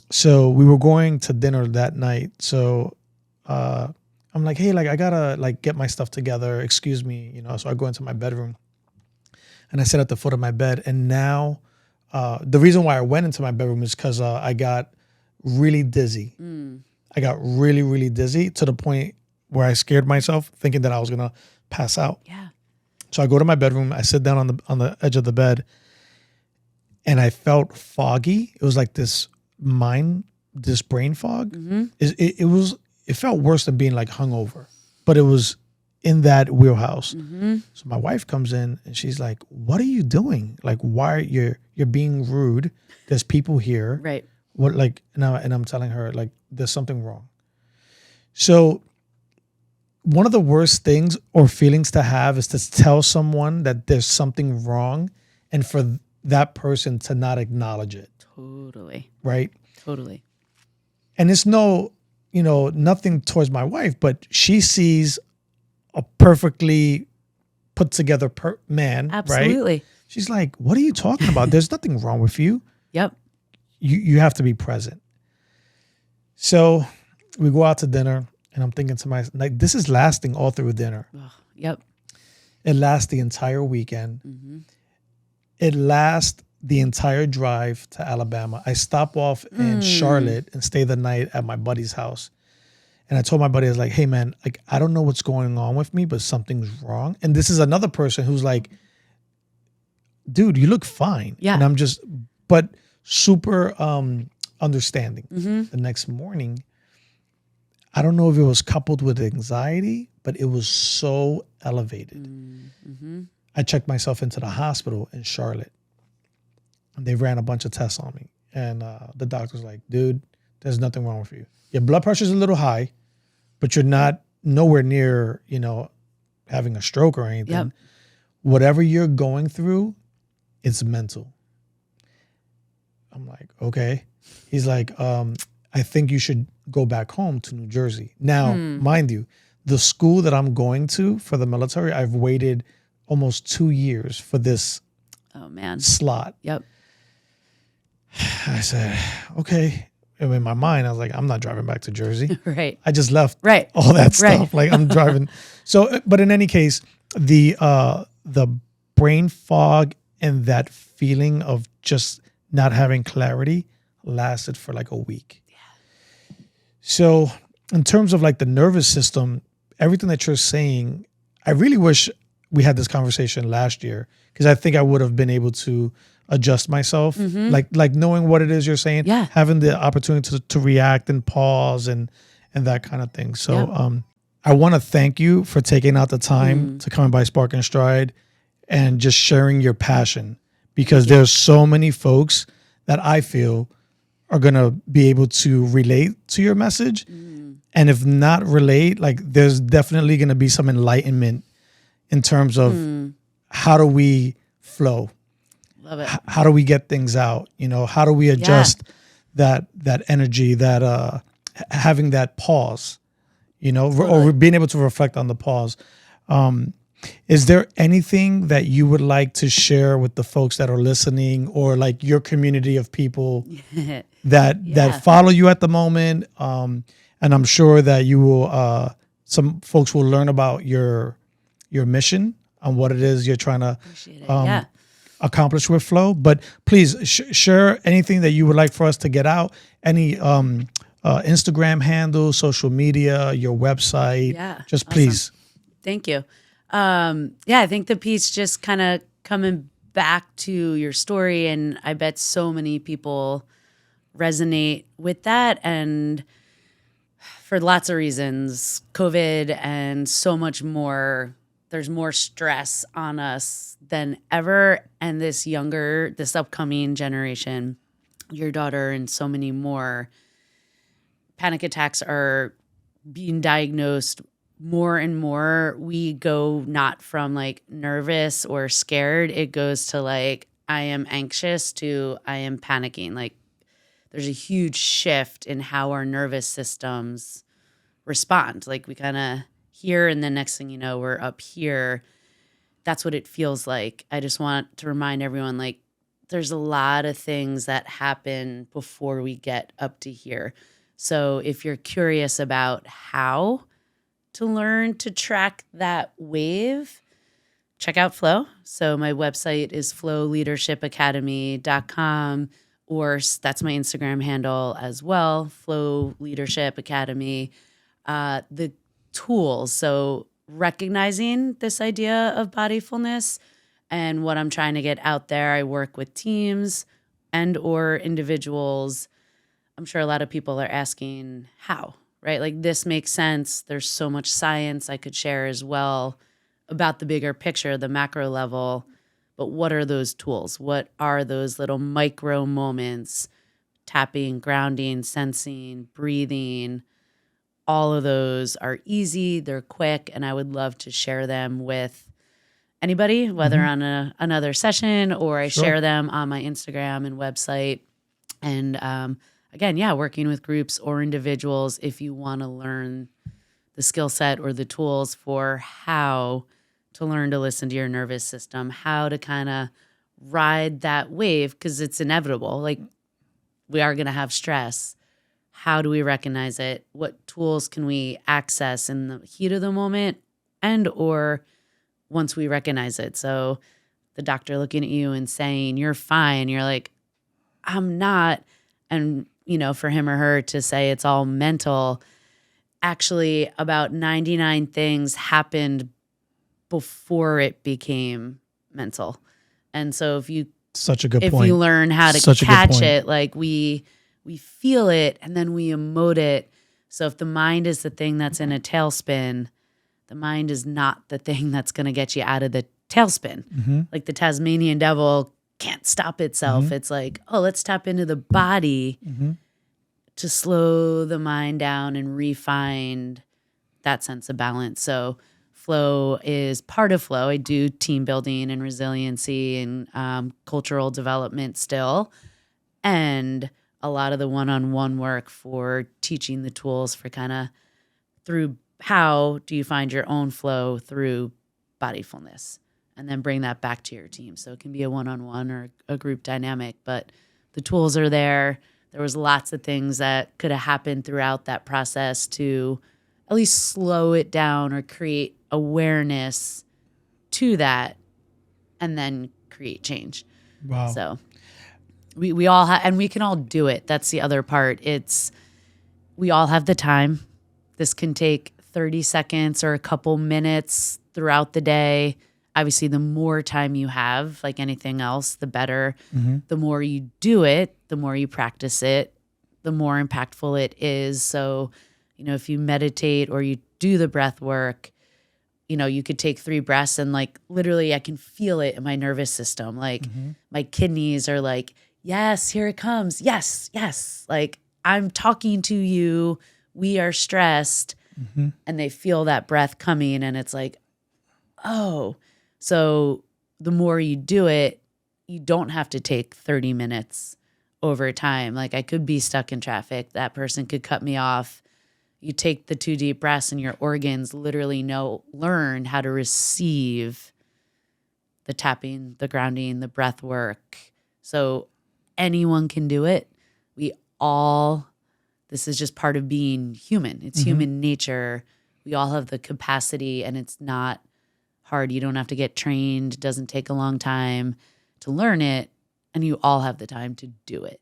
So we were going to dinner that night. So I'm like, hey, like I gotta like get my stuff together. Excuse me, you know. So I go into my bedroom and I sit at the foot of my bed. And now the reason why I went into my bedroom is because I got really dizzy. I got really, really dizzy to the point where I scared myself thinking that I was gonna pass out. Yeah. So I go to my bedroom. I sit down on the edge of the bed, and I felt foggy. It was like this brain fog. It felt worse than being like hungover, but it was in that wheelhouse. So my wife comes in and she's like, "What are you doing? Like, why you're being rude? There's people here, right? What like?" And I'm telling her like, "There's something wrong." So one of the worst things or feelings to have is to tell someone that there's something wrong, and for that person to not acknowledge it. Totally. Right? Totally. And it's nothing towards my wife, but she sees a perfectly put together man, Absolutely. right? She's like, what are you talking about? There's nothing wrong with you. Yep. You have to be present. So we go out to dinner, and I'm thinking to myself, like, this is lasting all through dinner. Yep. It lasts the entire weekend. It lasts the entire drive to Alabama. I stop off in Charlotte and stay the night at my buddy's house. And I told my buddy, I was like, hey man, like, I don't know what's going on with me, but something's wrong. And this is another person who's like, dude, you look fine. Yeah. And I'm just, but super understanding. The next morning, I don't know if it was coupled with anxiety, but it was so elevated. I checked myself into the hospital in Charlotte. And they ran a bunch of tests on me. And the doctor's like, dude, there's nothing wrong with you. Your blood pressure's a little high, but you're not nowhere near, having a stroke or anything. Yep. Whatever you're going through, it's mental. I'm like, okay. He's like, I think you should go back home to New Jersey. Now, mind you, the school that I'm going to for the military, I've waited almost 2 years for this slot. Yep. I said, okay. And in my mind, I was like, I'm not driving back to Jersey. Right. I just left right. all that stuff. Right. Like I'm driving. So, but in any case, the brain fog and that feeling of just not having clarity lasted for like a week. Yeah. So in terms of like the nervous system, everything that you're saying, I really wish we had this conversation last year, because I think I would have been able to adjust myself, like knowing what it is you're saying, having the opportunity to react and pause and that kind of thing. So I want to thank you for taking out the time to come by Spark.N.Stride and just sharing your passion, because there's so many folks that I feel are going to be able to relate to your message. And if not relate, like there's definitely going to be some enlightenment in terms of how do we flow. Love it. how do we get things out? You know, how do we adjust that energy, that having that pause, you know, or being able to reflect on the pause. Is there anything that you would like to share with the folks that are listening, or like your community of people that follow you at the moment? And I'm sure that you will, some folks will learn about your mission and what it is you're trying to accomplish with Flow. But please share anything that you would like for us to get out. Any Instagram handle, social media, your website. Just please. Awesome. Thank you. I think the piece just kind of coming back to your story, and I bet so many people resonate with that, and for lots of reasons, COVID and so much more. There's more stress on us than ever, and this upcoming generation, your daughter and so many more, panic attacks are being diagnosed more and more. We go not from like nervous or scared. It goes to like, I am anxious to I am panicking. Like there's a huge shift in how our nervous systems respond. Like we kind of here, and the next thing you know, we're up here. That's what it feels like. I just want to remind everyone, like, there's a lot of things that happen before we get up to here. So if you're curious about how to learn to track that wave, check out Flow. So my website is flowleadershipacademy.com, or that's my Instagram handle as well, Flow Leadership Academy. The tools, so recognizing this idea of bodyfulness and what I'm trying to get out there. I work with teams and or individuals. I'm sure a lot of people are asking how, right? Like this makes sense. There's so much science I could share as well about the bigger picture, the macro level. But what are those tools? What are those little micro moments? Tapping, grounding, sensing, breathing. All of those are easy, they're quick, and I would love to share them with anybody, whether on another session or I share them on my Instagram and website. And again, working with groups or individuals if you want to learn the skill set or the tools for how to learn to listen to your nervous system, how to kind of ride that wave, because it's inevitable. Like we are going to have stress. How do we recognize it? What tools can we access in the heat of the moment and or once we recognize it? So the doctor looking at you and saying, you're fine. You're like, I'm not. And, you know, for him or her to say it's all mental, actually about 99 things happened before it became mental. And so if you learn how to catch it, like we feel it and then we emote it. So if the mind is the thing that's in a tailspin, the mind is not the thing that's going to get you out of the tailspin. Like the Tasmanian devil can't stop itself. It's like, oh, let's tap into the body to slow the mind down and refine that sense of balance. So Flow is part of Flow. I do team building and resiliency and cultural development still. And a lot of the one-on-one work for teaching the tools for kind of through how do you find your own flow through bodyfulness, and then bring that back to your team. So it can be a one-on-one or a group dynamic, but the tools are there. There was lots of things that could have happened throughout that process to at least slow it down or create awareness to that and then create change. Wow. So we all have, and we can all do it. That's the other part. We all have the time. This can take 30 seconds or a couple minutes throughout the day. Obviously, the more time you have, like anything else, the better. The more you do it, the more you practice it, the more impactful it is. So, you know, if you meditate or you do the breath work, you know, you could take 3 breaths and like literally I can feel it in my nervous system. Like my kidneys are like, yes, here it comes. Yes, yes. Like I'm talking to you. We are stressed. And they feel that breath coming and it's like, oh. So the more you do it, you don't have to take 30 minutes over time. Like I could be stuck in traffic. That person could cut me off. You take the 2 deep breaths and your organs literally learn how to receive the tapping, the grounding, the breath work. So anyone can do it. This is just part of being human. It's human nature. We all have the capacity, and it's not hard. You don't have to get trained. It doesn't take a long time to learn it, and you all have the time to do it.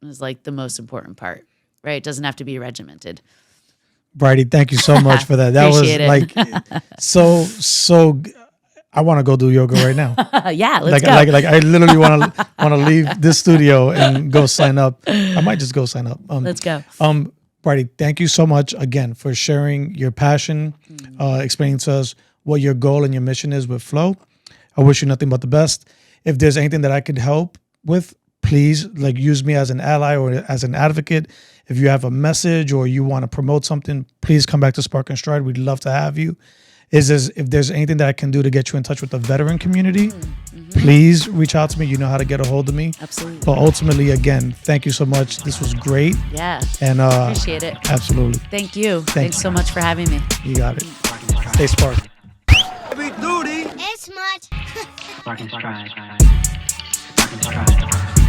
It's like the most important part, right? It doesn't have to be regimented. Brighde, thank you so much for that. That was like so. I want to go do yoga right now. Yeah, let's go. Like I literally want to leave this studio and go sign up. I might just go sign up. Let's go. Brighde, thank you so much again for sharing your passion, explaining to us what your goal and your mission is with Flow. I wish you nothing but the best. If there's anything that I could help with, please like use me as an ally or as an advocate. If you have a message or you want to promote something, please come back to Spark.N.Stride. We'd love to have you. If there's anything that I can do to get you in touch with the veteran community, please reach out to me. You know how to get a hold of me. Absolutely. But ultimately, again, thank you so much. This was great. Yeah. And appreciate it. Absolutely. Thank you. Thanks so much for having me. You got it. Stay spark. Heavy duty. It's much. Spark and stride. Spark and stride.